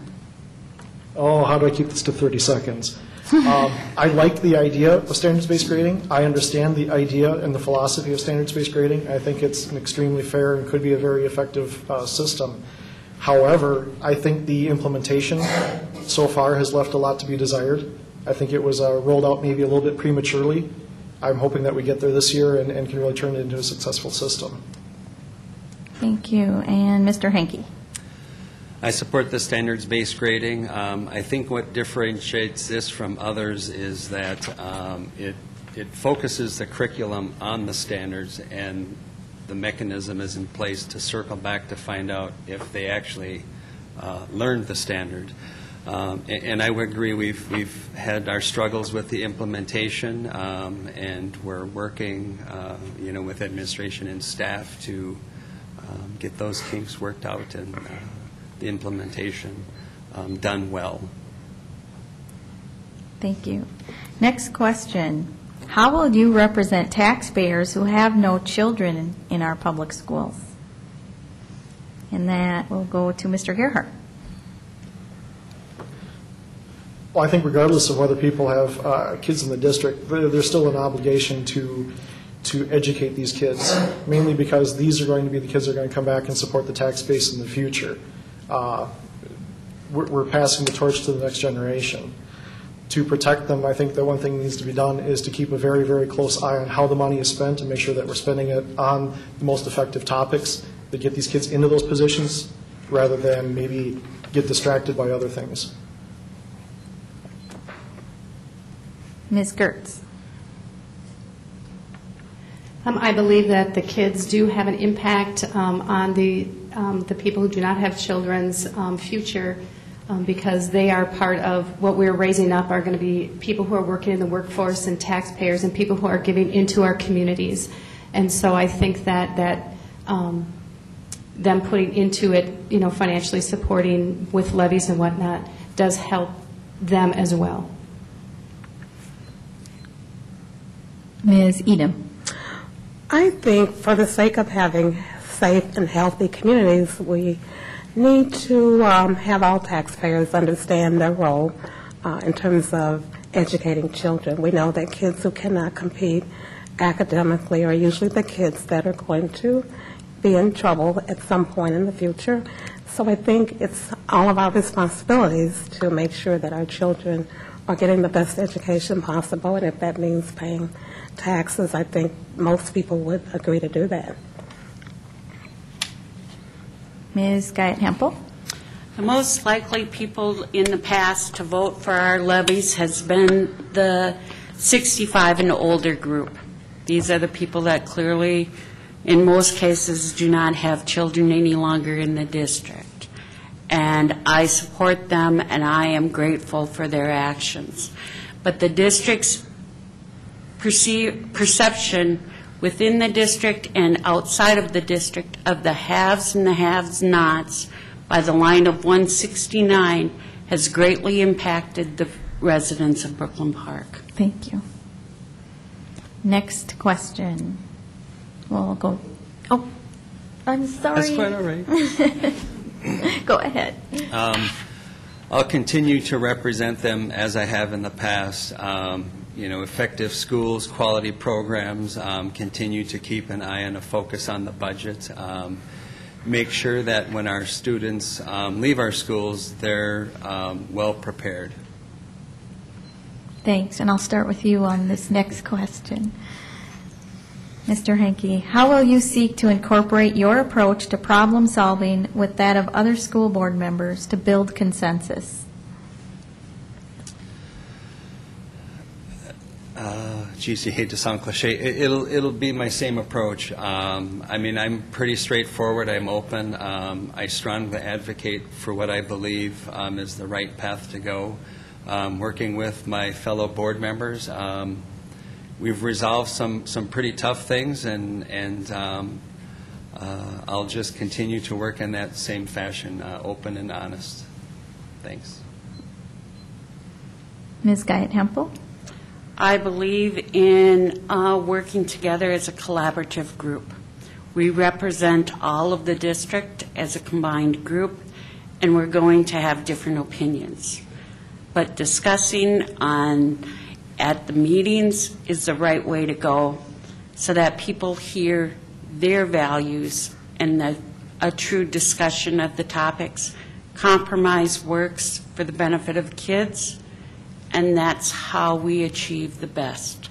Oh, how do I keep this to 30 seconds? I like the idea of standards-based grading. I understand the idea and the philosophy of standards-based grading. I think it's an extremely fair and could be a very effective system. However, I think the implementation so far has left a lot to be desired. I think it was rolled out maybe a little bit prematurely. I'm hoping that we get there this year and can really turn it into a successful system. Thank you. And Mr. Henke. I support the standards-based grading. I think what differentiates this from others is that it focuses the curriculum on the standards, and the mechanism is in place to circle back to find out if they actually learned the standard. And I would agree, we've had our struggles with the implementation, and we're working, with administration and staff to get those kinks worked out and the implementation done well. Thank you. Next question. How will you represent taxpayers who have no children in our public schools? And that will go to Mr. Gerhardt. Well, I think regardless of whether people have kids in the district, there's still an obligation to educate these kids, mainly because these are going to be the kids that are going to come back and support the tax base in the future. We're passing the torch to the next generation. To protect them, I think the one thing that needs to be done is to keep a very, very close eye on how the money is spent and make sure that we're spending it on the most effective topics that get these kids into those positions rather than maybe get distracted by other things. Ms. Gertz. I believe that the kids do have an impact on the people who do not have children's future, because they are part of what we're raising up are going to be people who are working in the workforce and taxpayers and people who are giving into our communities. And so I think that them putting into it, financially supporting with levies and whatnot does help them as well. Ms. Edom. I think for the sake of having safe and healthy communities, we need to have all taxpayers understand their role in terms of educating children. We know that kids who cannot compete academically are usually the kids that are going to be in trouble at some point in the future. So I think it's all of our responsibilities to make sure that our children are getting the best education possible, and if that means paying taxes, I think most people would agree to do that. Ms. Guyot-Hempel. The most likely people in the past to vote for our levies has been the 65 and older group. These are the people that clearly, in most cases, do not have children any longer in the district. And I support them, and I am grateful for their actions. But the district's perception within the district and outside of the district of the haves and the have-nots by the line of 169 has greatly impacted the residents of Brooklyn Park. Thank you. Next question. We'll go. Oh, I'm sorry. That's quite all right. Go ahead. I'll continue to represent them as I have in the past. Effective schools, quality programs, continue to keep an eye and a focus on the budget. Make sure that when our students leave our schools, they're well prepared. Thanks, and I'll start with you on this next question. Mr. Henke, how will you seek to incorporate your approach to problem solving with that of other school board members to build consensus? Geez, you hate to sound cliche. It'll be my same approach. I'm pretty straightforward. I'm open. I strongly advocate for what I believe is the right path to go. Working with my fellow board members, we've resolved some pretty tough things, and I'll just continue to work in that same fashion, open and honest. Thanks. Ms. Guyot-Hempel? I believe in working together as a collaborative group. We represent all of the district as a combined group, and we're going to have different opinions. but discussing at the meetings is the right way to go so that people hear their values and a true discussion of the topics. Compromise works for the benefit of kids, and that's how we achieve the best.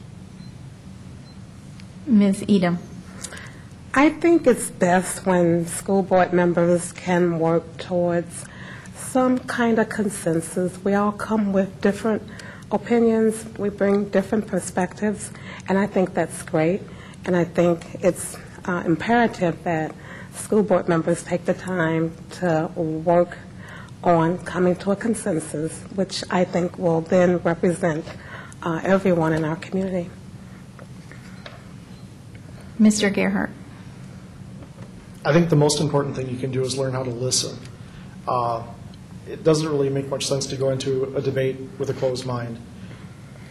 Ms. Edom. I think it's best when school board members can work towards some kind of consensus. We all come with different opinions, we bring different perspectives, and I think that's great. And I think it's imperative that school board members take the time to work on coming to a consensus, which I think will then represent everyone in our community. Mr. Gerhardt. I think the most important thing you can do is learn how to listen. It doesn't really make much sense to go into a debate with a closed mind.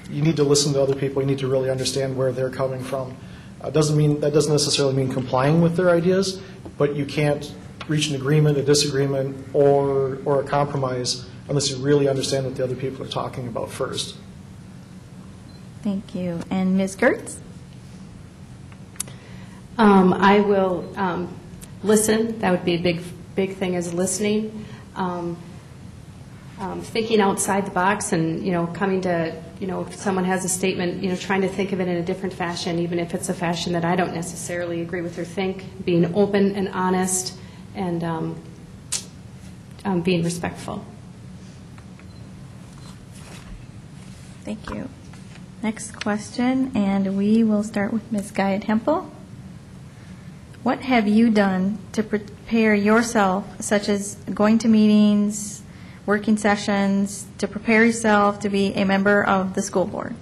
You need to listen to other people. You need to really understand where they're coming from. That doesn't necessarily mean complying with their ideas, but you can't reach an agreement, a disagreement, or a compromise unless you really understand what the other people are talking about first. Thank you. And Ms. Gertz? I will listen. That would be a big thing, is listening. Thinking outside the box and, coming to, if someone has a statement, trying to think of it in a different fashion, even if it's a fashion that I don't necessarily agree with or think, being open and honest and being respectful. Thank you. Next question, and we will start with Ms. Guyatt-Hempel. What have you done to prepare yourself, such as going to meetings, working sessions, to prepare yourself to be a member of the school board?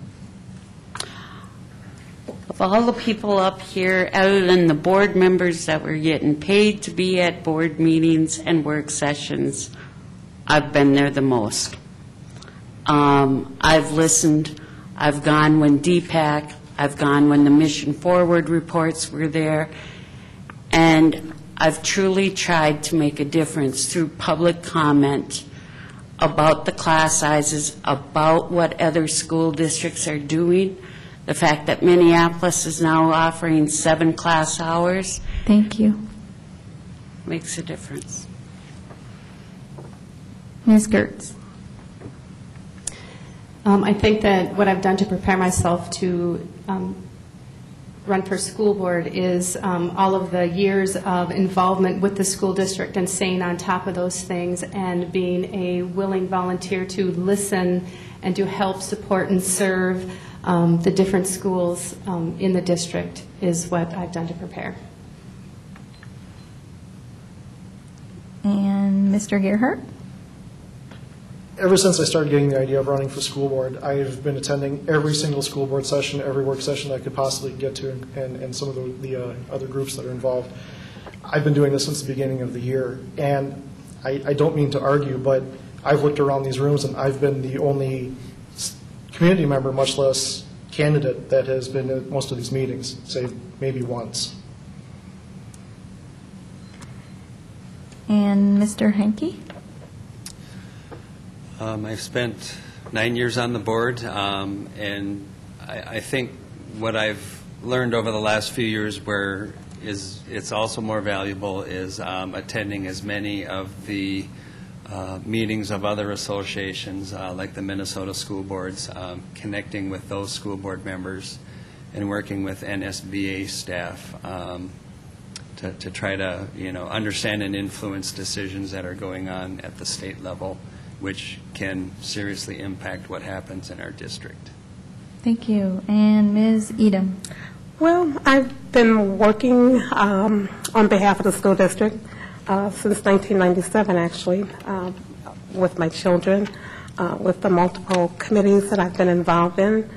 Of all the people up here, other than the board members that were getting paid to be at board meetings and work sessions, I've been there the most. I've listened. I've gone when DPAC, I've gone when the Mission Forward reports were there, and I've truly tried to make a difference through public comment about the class sizes, about what other school districts are doing. The fact that Minneapolis is now offering 7 class hours. Thank you. Makes a difference. Ms. Gertz. I think that what I've done to prepare myself to run for school board is all of the years of involvement with the school district and staying on top of those things and being a willing volunteer to listen and to help support and serve the different schools in the district is what I've done to prepare. And Mr. Gerhardt? Ever since I started getting the idea of running for school board, I've been attending every single school board session, every work session I could possibly get to, and some of the other groups that are involved. I've been doing this since the beginning of the year, and I don't mean to argue, but I've looked around these rooms, and I've been the only community member, much less candidate, that has been at most of these meetings, say maybe once. And Mr. Henke? I've spent 9 years on the board, and I think what I've learned over the last few years it's also more valuable is attending as many of the meetings of other associations like the Minnesota school boards, connecting with those school board members and working with NSBA staff to try to understand and influence decisions that are going on at the state level, which can seriously impact what happens in our district. Thank you. And Ms. Edom? Well, I've been working on behalf of the school district since 1997, actually, with my children, with the multiple committees that I've been involved in.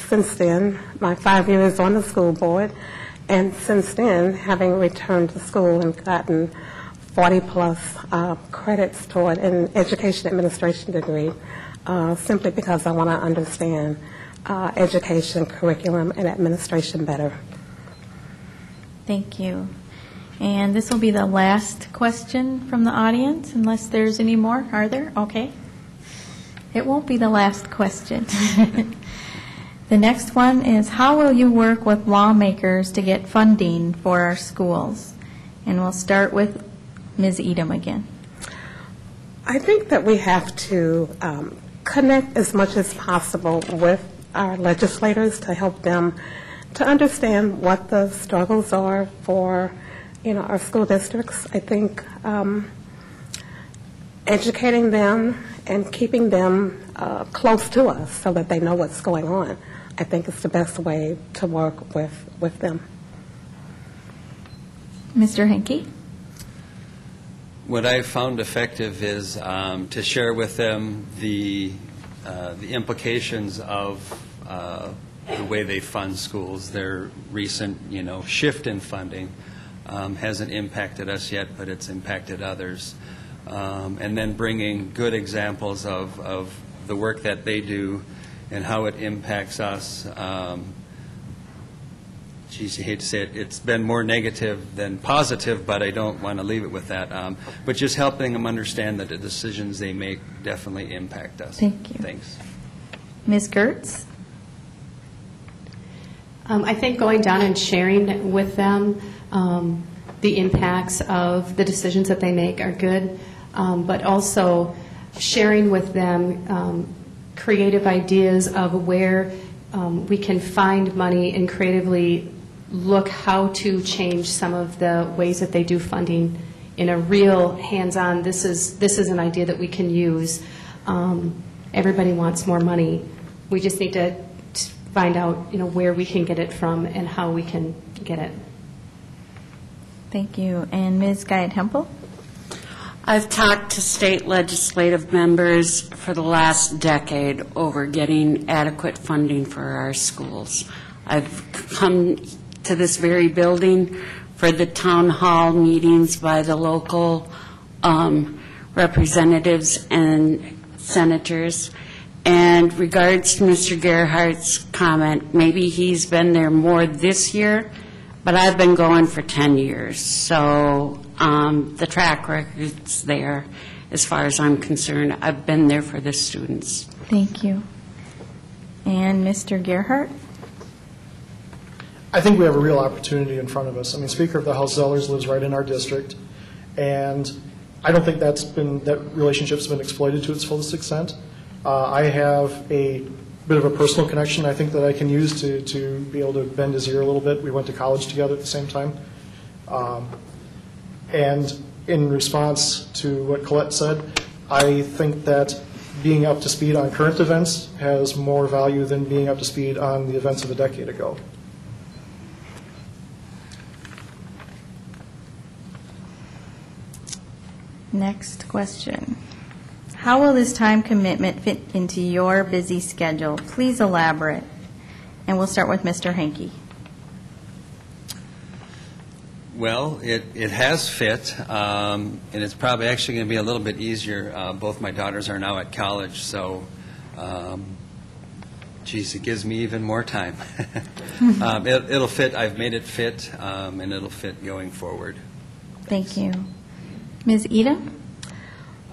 Since then, my 5 years on the school board, and since then, having returned to school and gotten 40-plus credits toward an education administration degree, simply because I want to understand education, curriculum, and administration better. Thank you. And this will be the last question from the audience, unless there's any more. Are there? Okay. It won't be the last question. The next one is, how will you work with lawmakers to get funding for our schools? And we'll start with Ms. Edom again. I think that we have to connect as much as possible with our legislators to help them to understand what the struggles are for, our school districts. I think educating them and keeping them close to us so that they know what's going on, I think is the best way to work with them. Mr. Henke? What I've found effective is to share with them the implications of the way they fund schools. Their recent, shift in funding hasn't impacted us yet, but it's impacted others. And then bringing good examples of the work that they do and how it impacts us. Geez, you hate to say it, it's been more negative than positive, but I don't want to leave it with that. But just helping them understand that the decisions they make definitely impact us. Thank you. Thanks. Ms. Gertz? I think going down and sharing with them the impacts of the decisions that they make are good, but also sharing with them creative ideas of where we can find money and creatively look how to change some of the ways that they do funding in a real hands-on, this is an idea that we can use. Everybody wants more money. We just need to find out, where we can get it from and how we can get it. Thank you. And Ms. Guyatt-Hempel? I've talked to state legislative members for the last decade over getting adequate funding for our schools. I've come to this very building for the town hall meetings by the local representatives and senators. And regards to Mr. Gerhardt's comment, maybe he's been there more this year, but I've been going for 10 years. So the track record's there as far as I'm concerned. I've been there for the students. Thank you. And Mr. Gerhardt? I think we have a real opportunity in front of us. I mean, Speaker of the House Zellers lives right in our district, and I don't think that relationship's been exploited to its fullest extent. I have a bit of a personal connection I think that I can use to be able to bend his ear a little bit. We went to college together at the same time. And in response to what Colette said, I think that being up to speed on current events has more value than being up to speed on the events of a decade ago. Next question. How will this time commitment fit into your busy schedule? Please elaborate. And we'll start with Mr. Henke. Well, it has fit, and it's probably actually going to be a little bit easier. Both my daughters are now at college, so, geez, it gives me even more time. It'll fit. I've made it fit, and it'll fit going forward. Thank you. Ms. Edom?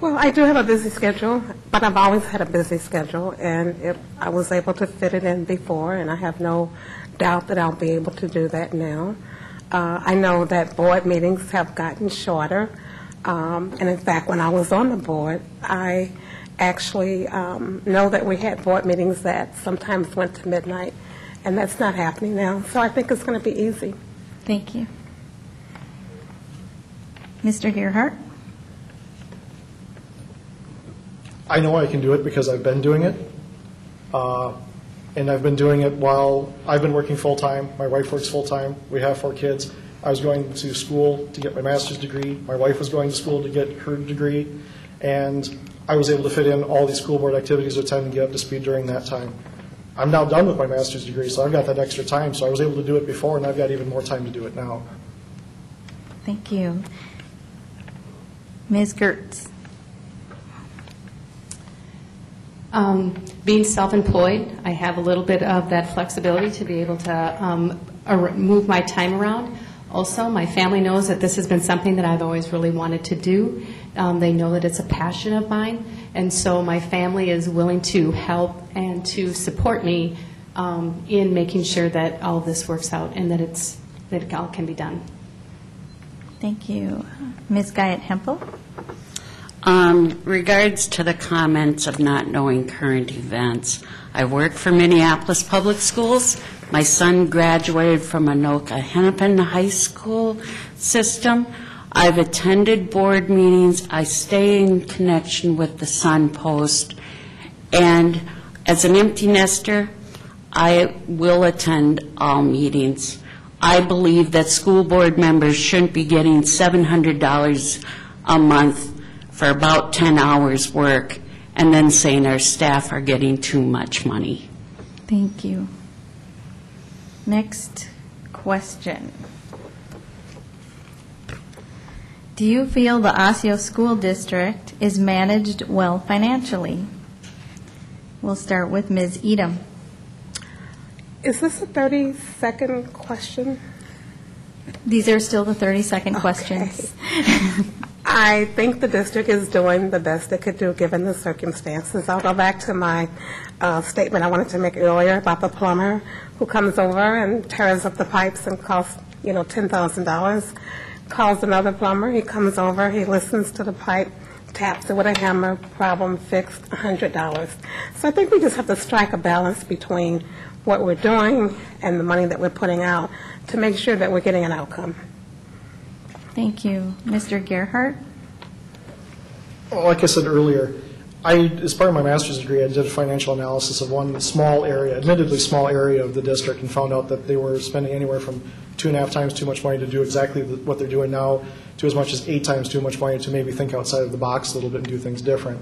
Well, I do have a busy schedule, but I've always had a busy schedule, and I was able to fit it in before, and I have no doubt that I'll be able to do that now. I know that board meetings have gotten shorter, and in fact, when I was on the board, I actually know that we had board meetings that sometimes went to midnight, and that's not happening now, so I think it's going to be easy. Thank you. Mr. Gerhardt? I know I can do it because I've been doing it, and I've been doing it while I've been working full-time. My wife works full-time. We have 4 kids. I was going to school to get my master's degree. My wife was going to school to get her degree, and I was able to fit in all these school board activities with time to get up to speed during that time. I'm now done with my master's degree, so I've got that extra time, so I was able to do it before, and I've got even more time to do it now. Thank you. Ms. Gertz? Being self-employed, I have a little bit of that flexibility to be able to move my time around. Also, my family knows that this has been something that I've always really wanted to do. They know that it's a passion of mine, and so my family is willing to help and to support me in making sure that all of this works out and that it all can be done. Thank you. Ms. Guyette Hempel? Regards to the comments of not knowing current events, I work for Minneapolis Public Schools. My son graduated from Anoka Hennepin High School system. I've attended board meetings. I stay in connection with the Sun Post. And as an empty nester, I will attend all meetings. I believe that school board members shouldn't be getting $700 a month for about 10 hours work and then saying our staff are getting too much money. Thank you. Next question. Do you feel the Osseo School District is managed well financially? We'll start with Ms. Edom. Is this a 30-second question? These are still the 30-second questions. I think the district is doing the best it could do given the circumstances. I'll go back to my statement I wanted to make earlier about the plumber who comes over and tears up the pipes and costs, $10,000. Calls another plumber, he comes over, he listens to the pipe, taps it with a hammer, problem fixed, $100. So I think we just have to strike a balance between what we're doing and the money that we're putting out to make sure that we're getting an outcome. Thank you. Mr. Gerhardt? Well, like I said earlier, as part of my master's degree, I did a financial analysis of one small area, admittedly small area of the district, and found out that they were spending anywhere from 2.5 times too much money to do exactly what they're doing now to as much as 8 times too much money to maybe think outside of the box a little bit and do things different.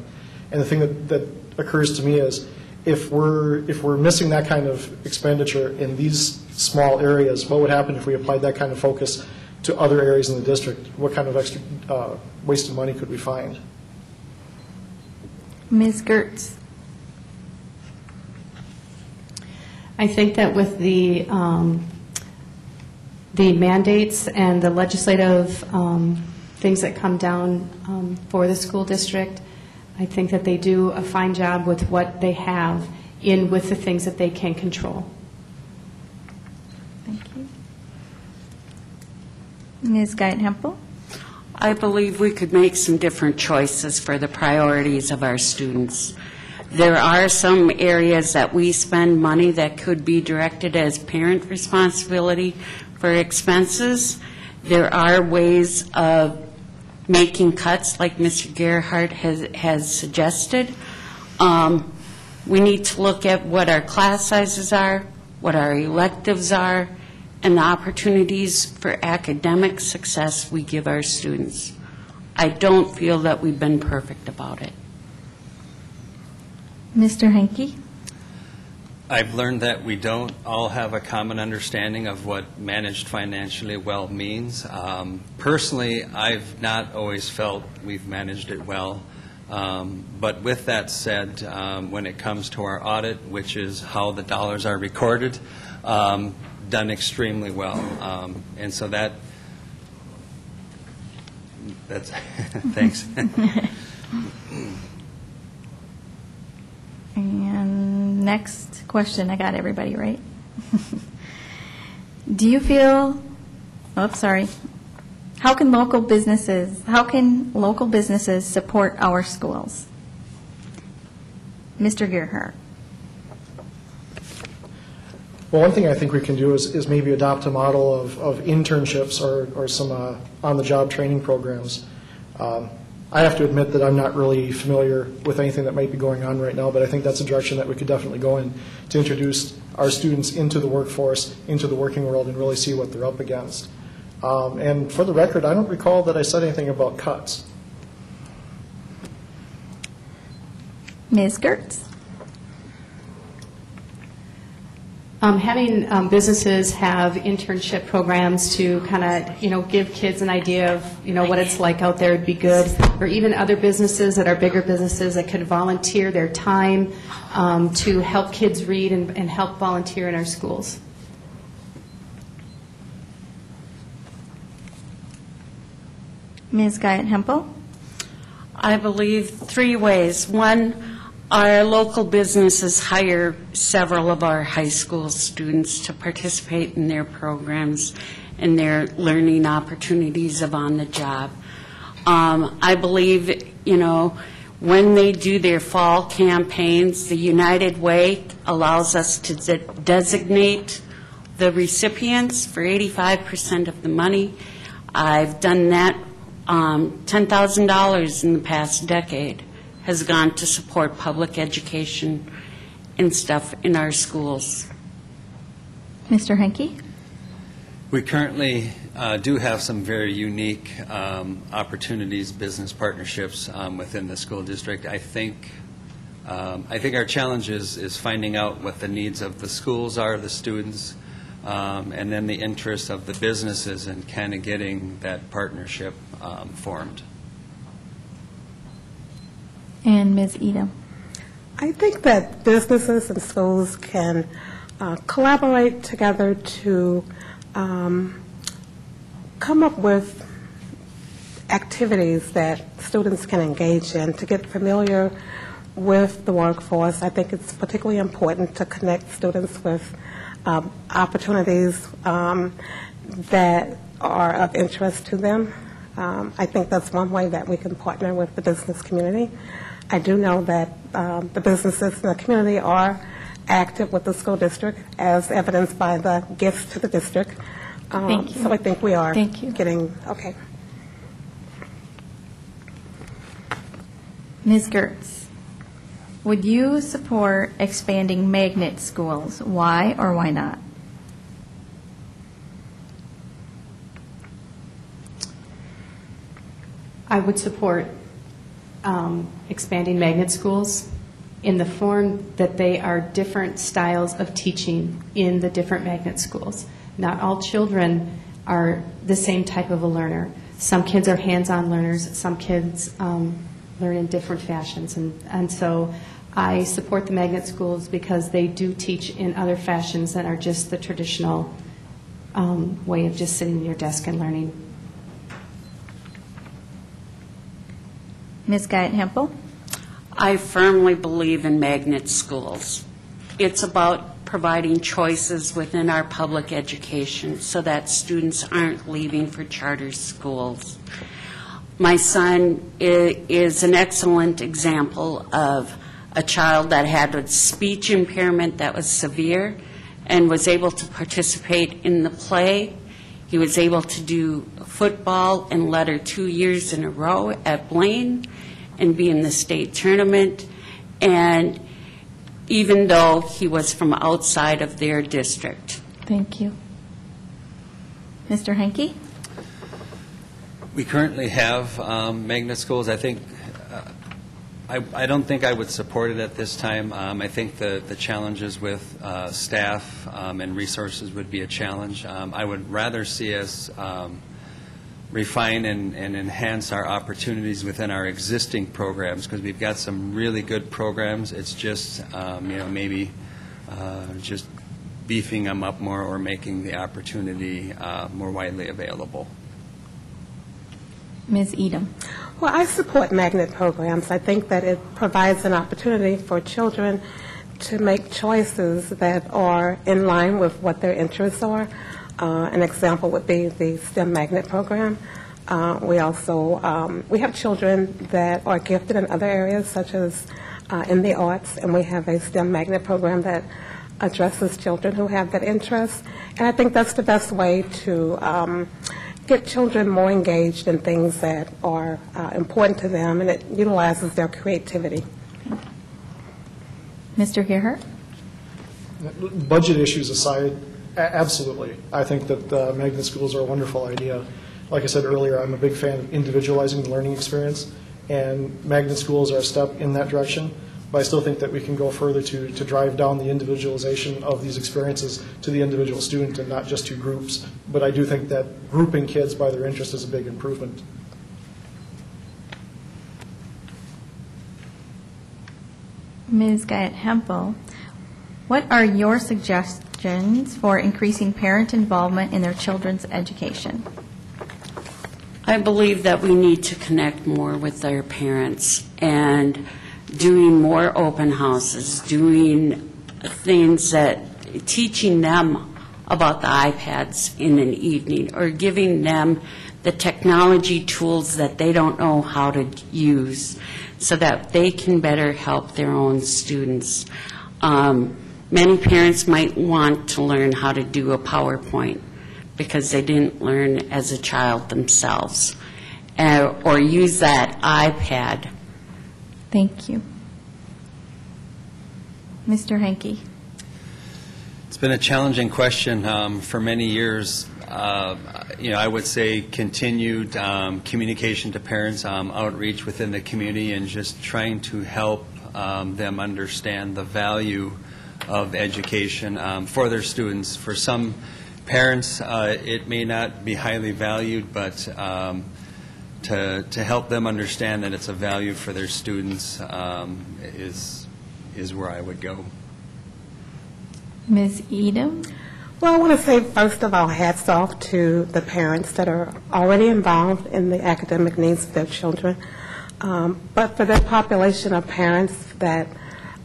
And the thing that occurs to me is if we're missing that kind of expenditure in these small areas, what would happen if we applied that kind of focus to other areas in the district? What kind of extra wasted money could we find? Ms. Gertz? I think that with the mandates and the legislative things that come down for the school district, I think that they do a fine job with what they have with the things that they can control. Thank you. Ms. Guyette Hempel? I believe we could make some different choices for the priorities of our students. There are some areas that we spend money that could be directed as parent responsibility for expenses. There are ways of making cuts like Mr. Gerhardt has suggested. We need to look at what our class sizes are, what our electives are, and the opportunities for academic success we give our students. I don't feel that we've been perfect about it. Mr. Henke? I've learned that we don't all have a common understanding of what managed financially well means. Personally, I've not always felt we've managed it well. But with that said, when it comes to our audit, which is how the dollars are recorded, done extremely well. And so that's thanks. And next question, I got everybody right. Do you feel, how can local businesses support our schools? Mr. Gerhardt. Well, one thing I think we can do is maybe adopt a model of internships or some on-the-job training programs. I have to admit that I'm not really familiar with anything that might be going on right now, but I think that's a direction that we could definitely go in to introduce our students into the workforce, into the working world, and really see what they're up against. And for the record, I don't recall that I said anything about cuts. Ms. Gertz. Having businesses have internship programs to kind of, give kids an idea of, what it's like out there would be good. Or even other businesses that are bigger businesses that could volunteer their time to help kids read and help volunteer in our schools. Ms. Guyot-Hempel? I believe 3 ways. One, our local businesses hire several of our high school students to participate in their programs and their learning opportunities of on the job. I believe, when they do their fall campaigns, the United Way allows us to designate the recipients for 85% of the money. I've done that. $10,000 in the past decade has gone to support public education and stuff in our schools. Mr. Henke? We currently do have some very unique opportunities, business partnerships within the school district. I think our challenge is finding out what the needs of the schools are, the students, and then the interests of the businesses and kind of getting that partnership formed. And Ms. Edom? I think that businesses and schools can collaborate together to come up with activities that students can engage in to get familiar with the workforce. I think it's particularly important to connect students with opportunities that are of interest to them. I think that's one way that we can partner with the business community. I do know that the businesses in the community are active with the school district, as evidenced by the gifts to the district. Thank you. So I think we are Thank you. getting, okay. Ms. Gertz, would you support expanding magnet schools? Why or why not? I would support expanding magnet schools in the form that they are different styles of teaching in the different magnet schools. Not all children are the same type of a learner. Some kids are hands-on learners. Some kids learn in different fashions. And so I support the magnet schools because they do teach in other fashions that are just the traditional way of just sitting at your desk and learning. Ms. Guyot-Hempel? I firmly believe in magnet schools. It's about providing choices within our public education so that students aren't leaving for charter schools. My son is an excellent example of a child that had a speech impairment that was severe and was able to participate in the play. He was able to do football and letter 2 years in a row at Blaine and be in the state tournament. And even though he was from outside of their district. Thank you. Mr. Henke? We currently have magnet schools. I think I don't think I would support it at this time. I think the challenges with staff and resources would be a challenge. I would rather see us refine and enhance our opportunities within our existing programs, because we've got some really good programs. It's just, maybe just beefing them up more or making the opportunity more widely available. Ms. Edom? Well, I support magnet programs. I think that it provides an opportunity for children to make choices that are in line with what their interests are. An example would be the STEM magnet program. We also we have children that are gifted in other areas, such as in the arts, and we have a STEM magnet program that addresses children who have that interest. And I think that's the best way to get children more engaged in things that are important to them, and it utilizes their creativity. Mr. Gerhart? Budget issues aside, absolutely. I think that magnet schools are a wonderful idea. Like I said earlier, I'm a big fan of individualizing the learning experience, and magnet schools are a step in that direction. But I still think that we can go further to drive down the individualization of these experiences to the individual student and not just to groups. But I do think that grouping kids by their interest is a big improvement. Ms. Guyot-Hempel, what are your suggestions for increasing parent involvement in their children's education? I believe that we need to connect more with our parents and doing more open houses, doing things that, teaching them about the iPads in an evening, or giving them the technology tools that they don't know how to use so that they can better help their own students. Many parents might want to learn how to do a PowerPoint because they didn't learn as a child themselves, or use that iPad. Thank you. Mr. Henke. It's been a challenging question for many years. I would say continued communication to parents, outreach within the community, and just trying to help them understand the value of education for their students. For some parents, it may not be highly valued, but to help them understand that it's a value for their students is where I would go. Ms. Edom? Well, I want to say, first of all, hats off to the parents that are already involved in the academic needs of their children. But for that population of parents that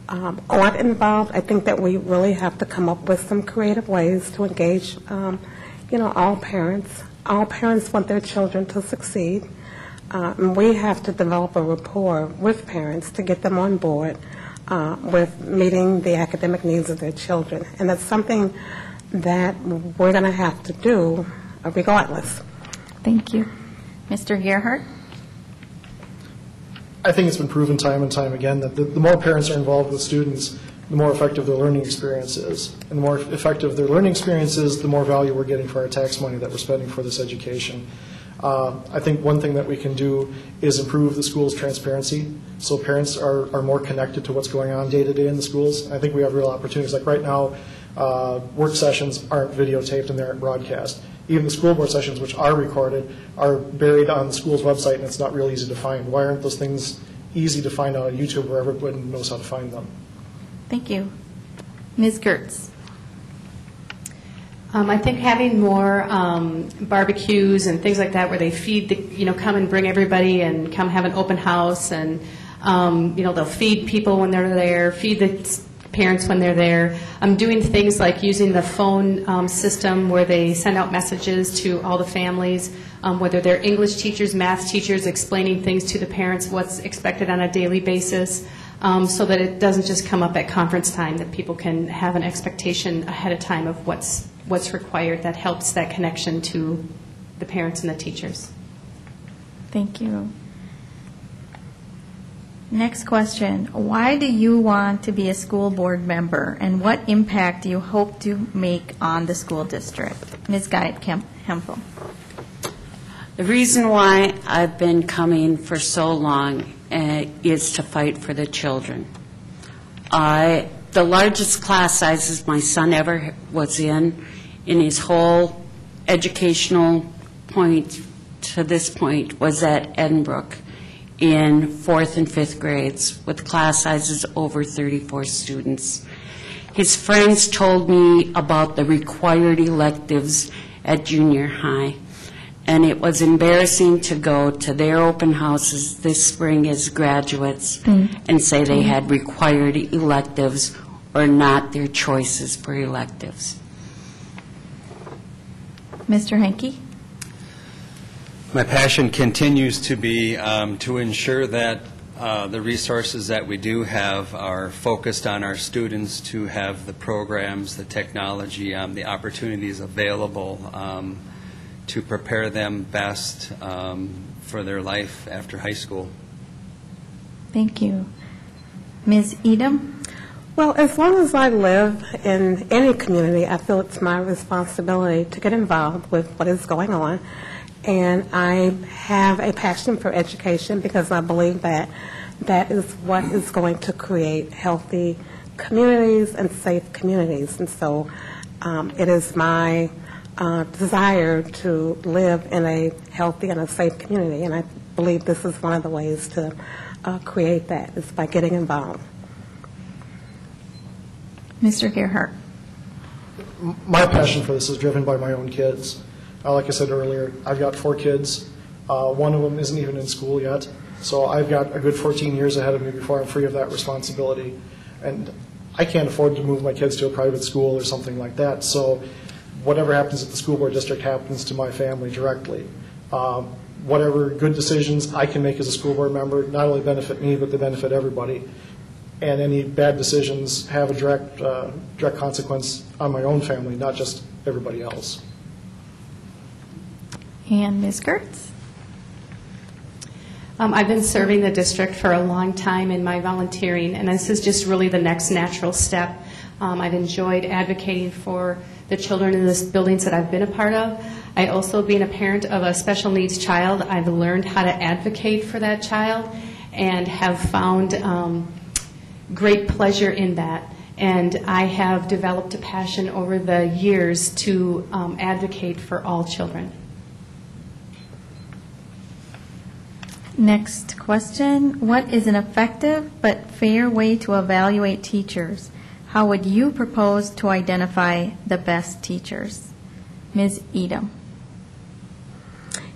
aren't involved, I think that we really have to come up with some creative ways to engage, all parents. All parents want their children to succeed. And we have to develop a rapport with parents to get them on board with meeting the academic needs of their children. And that's something that we're going to have to do regardless. Thank you. Mr. Gerhardt? I think it's been proven time and time again that the more parents are involved with students, the more effective their learning experience is. And the more effective their learning experience is, the more value we're getting for our tax money that we're spending for this education. I think one thing that we can do is improve the school's transparency so parents are more connected to what's going on day to day in the schools. I think we have real opportunities. Like right now, work sessions aren't videotaped and they aren't broadcast. Even the school board sessions, which are recorded, are buried on the school's website, and it's not real easy to find. Why aren't those things easy to find on YouTube where everybody knows how to find them? Thank you. Ms. Gertz? I think having more barbecues and things like that where they feed come and bring everybody and come have an open house, and they'll feed people when they're there, feed the parents when they're there. I'm doing things like using the phone system where they send out messages to all the families, whether they're English teachers, math teachers, explaining things to the parents, what's expected on a daily basis, so that it doesn't just come up at conference time, that people can have an expectation ahead of time of what's required. That helps that connection to the parents and the teachers. Thank you. Next question. Why do you want to be a school board member, and what impact do you hope to make on the school district? Ms. Guy-Hempel. The reason why I've been coming for so long is to fight for the children. The largest class sizes my son ever was in his whole educational point to this point was at Edinbrook in 4th and 5th grades with class sizes over 34 students. His friends told me about the required electives at junior high, and it was embarrassing to go to their open houses this spring as graduates and say they had required electives or not their choices for electives. Mr. Henke? My passion continues to be to ensure that the resources that we do have are focused on our students to have the programs, the technology, the opportunities available to prepare them best for their life after high school. Thank you. Ms. Edom? Well, as long as I live in any community, I feel it's my responsibility to get involved with what is going on. And I have a passion for education because I believe that that is what is going to create healthy communities and safe communities. And so it is my desire to live in a healthy and a safe community. And I believe this is one of the ways to create that, is by getting involved. Mr. Gerhardt? My passion for this is driven by my own kids. Like I said earlier, I've got 4 kids. One of them isn't even in school yet. So I've got a good 14 years ahead of me before I'm free of that responsibility. And I can't afford to move my kids to a private school or something like that. So whatever happens at the school board district happens to my family directly. Whatever good decisions I can make as a school board member not only benefit me, but they benefit everybody. And any bad decisions have a direct consequence on my own family, not just everybody else. And Ms. Gertz? I've been serving the district for a long time in my volunteering, and this is just really the next natural step. I've enjoyed advocating for the children in the buildings that I've been a part of. I also, being a parent of a special needs child, I've learned how to advocate for that child and have found great pleasure in that. And I have developed a passion over the years to advocate for all children. Next question. What is an effective but fair way to evaluate teachers? How would you propose to identify the best teachers? Ms. Edom.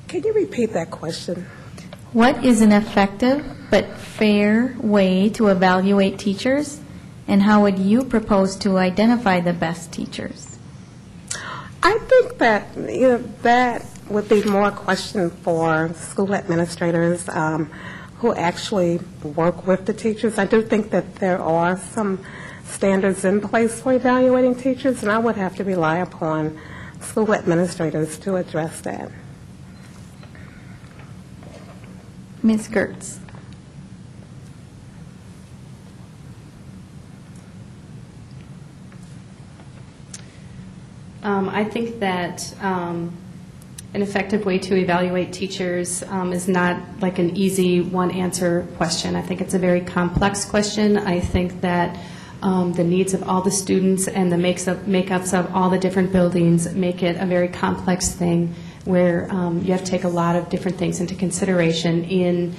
Can you repeat that question? What is an effective but fair way to evaluate teachers? And how would you propose to identify the best teachers? I think that that would be more a question for school administrators who actually work with the teachers. I do think that there are some standards in place for evaluating teachers, and I would have to rely upon school administrators to address that. Ms. Gertz. I think that an effective way to evaluate teachers is not like an easy one-answer question. I think it's a very complex question. I think that the needs of all the students and the makeups of all the different buildings make it a very complex thing where you have to take a lot of different things into consideration in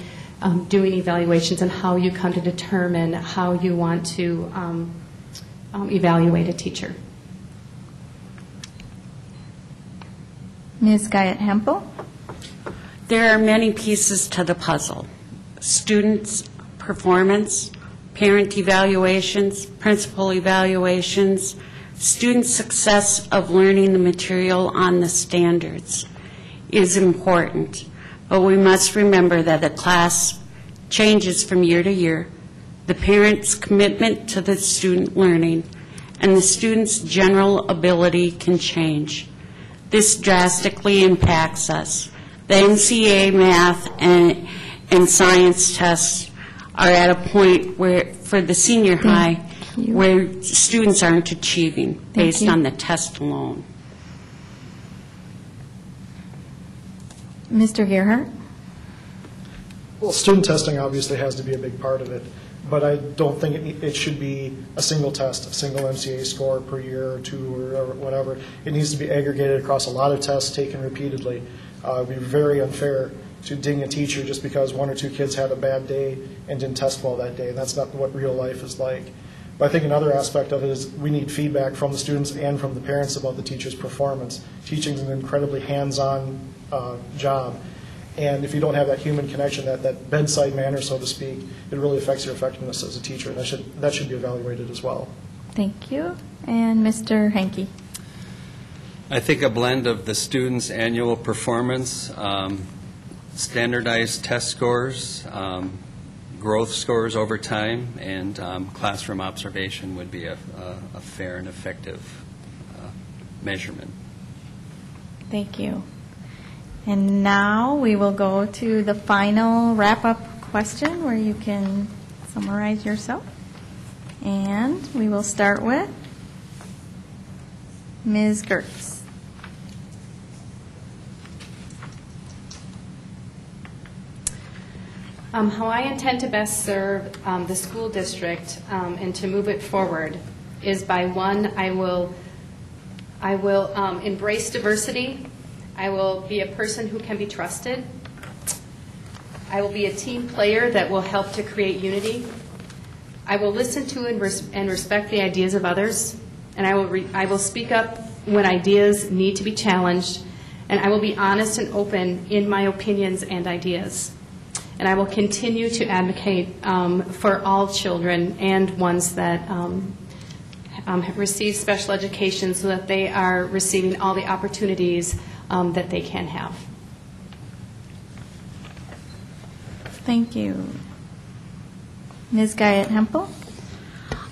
doing evaluations and how you come to determine how you want to evaluate a teacher. Ms. Guyot-Hempel. There are many pieces to the puzzle. Students' performance, parent evaluations, principal evaluations, student success of learning the material on the standards is important. But we must remember that a class changes from year to year, the parent's commitment to the student learning, and the student's general ability can change. This drastically impacts us. The NCEA math and science tests are at a point where, for the senior high, where students aren't achieving based on the test alone. Mr. Gerhardt. Well, student testing obviously has to be a big part of it, but I don't think it should be a single test, a single MCA score per year or two or whatever. It needs to be aggregated across a lot of tests taken repeatedly. It would be very unfair to ding a teacher just because one or two kids had a bad day and didn't test well that day. That's not what real life is like. But I think another aspect of it is we need feedback from the students and from the parents about the teacher's performance. Teaching is an incredibly hands-on job. And if you don't have that human connection, that bedside manner, so to speak, it really affects your effectiveness as a teacher, and that should be evaluated as well. Thank you. And Mr. Henke. I think a blend of the students' annual performance, standardized test scores, growth scores over time, and classroom observation would be a fair and effective measurement. Thank you. And now we will go to the final wrap-up question where you can summarize yourself. And we will start with Ms. Gertz. How I intend to best serve the school district and to move it forward is by one, I will embrace diversity. I will be a person who can be trusted. I will be a team player that will help to create unity. I will listen to and respect the ideas of others, and I will speak up when ideas need to be challenged, and I will be honest and open in my opinions and ideas. And I will continue to advocate for all children and ones that have received special education so that they are receiving all the opportunities that they can have. Thank you. Ms. Guyette-Hempel?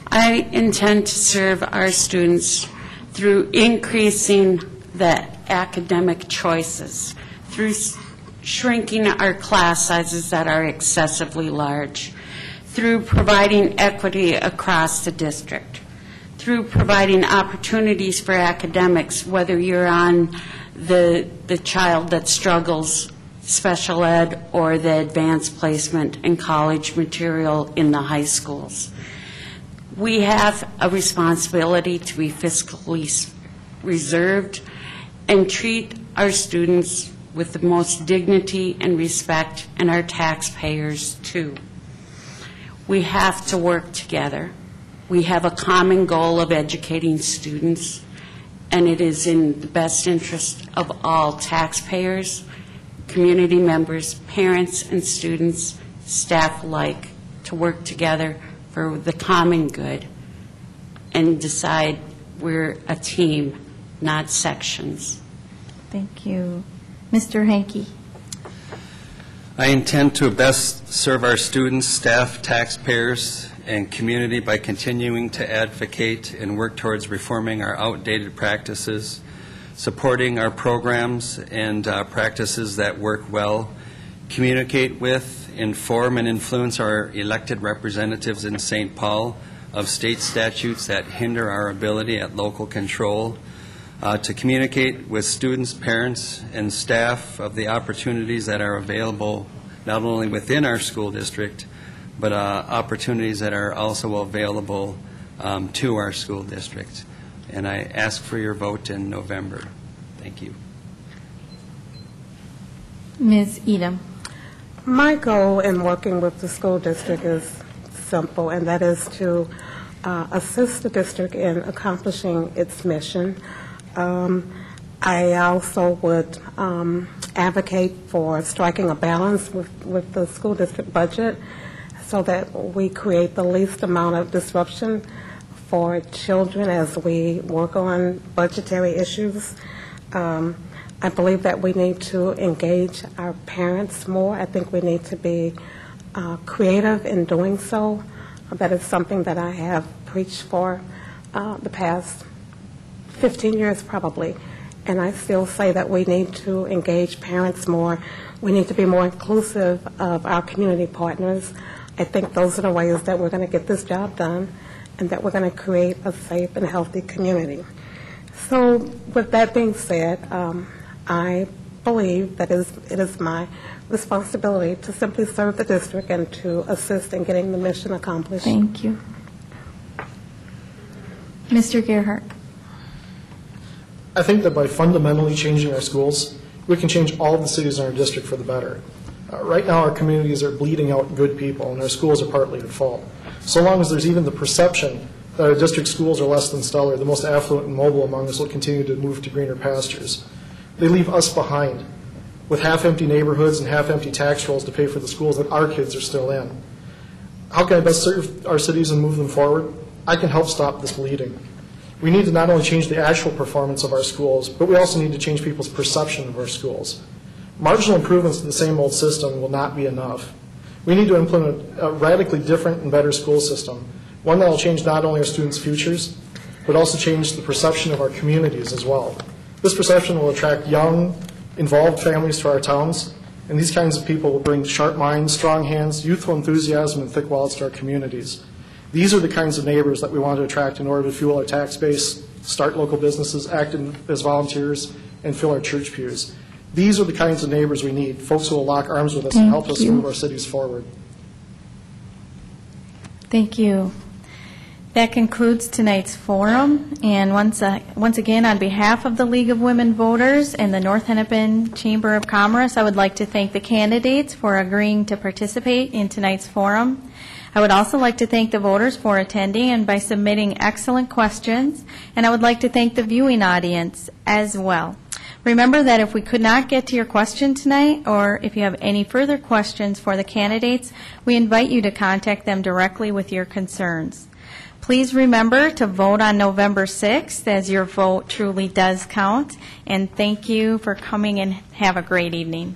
I intend to serve our students through increasing the academic choices, through shrinking our class sizes that are excessively large, through providing equity across the district, through providing opportunities for academics, whether you're on the child that struggles special ed or the advanced placement and college material in the high schools. We have a responsibility to be fiscally reserved and treat our students with the most dignity and respect, and our taxpayers too. We have to work together. We have a common goal of educating students, and it is in the best interest of all taxpayers, community members, parents and students, staff alike, to work together for the common good and decide we're a team, not sections. Thank you. Mr. Hankey? I intend to best serve our students, staff, taxpayers, and community by continuing to advocate and work towards reforming our outdated practices, supporting our programs and practices that work well, communicate with, inform, and influence our elected representatives in St. Paul of state statutes that hinder our ability at local control, to communicate with students, parents, and staff of the opportunities that are available not only within our school district, but opportunities that are also available to our school district. And I ask for your vote in November. Thank you. Ms. Edom? My goal in working with the school district is simple, and that is to assist the district in accomplishing its mission. I also would advocate for striking a balance with the school district budget so that we create the least amount of disruption for children as we work on budgetary issues. I believe that we need to engage our parents more. I think we need to be creative in doing so. That is something that I have preached for the past 15 years probably, and I still say that we need to engage parents more. We need to be more inclusive of our community partners. I think those are the ways that we're going to get this job done and that we're going to create a safe and healthy community. So with that being said, I believe that it is my responsibility to simply serve the district and to assist in getting the mission accomplished. Thank you. Mr. Gerhardt? I think that by fundamentally changing our schools, we can change all the cities in our district for the better. Right now, our communities are bleeding out good people, and our schools are partly at fault. So long as there's even the perception that our district schools are less than stellar, the most affluent and mobile among us will continue to move to greener pastures. They leave us behind with half-empty neighborhoods and half-empty tax rolls to pay for the schools that our kids are still in. How can I best serve our cities and move them forward? I can help stop this bleeding. We need to not only change the actual performance of our schools, but we also need to change people's perception of our schools. Marginal improvements to the same old system will not be enough. We need to implement a radically different and better school system, one that will change not only our students' futures, but also change the perception of our communities as well. This perception will attract young, involved families to our towns, and these kinds of people will bring sharp minds, strong hands, youthful enthusiasm, and thick wallets to our communities. These are the kinds of neighbors that we want to attract in order to fuel our tax base, start local businesses, act as volunteers, and fill our church pews. These are the kinds of neighbors we need, folks who will lock arms with us and help us move our cities forward. Thank you. That concludes tonight's forum. And once again, on behalf of the League of Women Voters and the North Hennepin Chamber of Commerce, I would like to thank the candidates for agreeing to participate in tonight's forum. I would also like to thank the voters for attending and by submitting excellent questions. And I would like to thank the viewing audience as well. Remember that if we could not get to your question tonight, or if you have any further questions for the candidates, we invite you to contact them directly with your concerns. Please remember to vote on November 6th, as your vote truly does count. And thank you for coming, and have a great evening.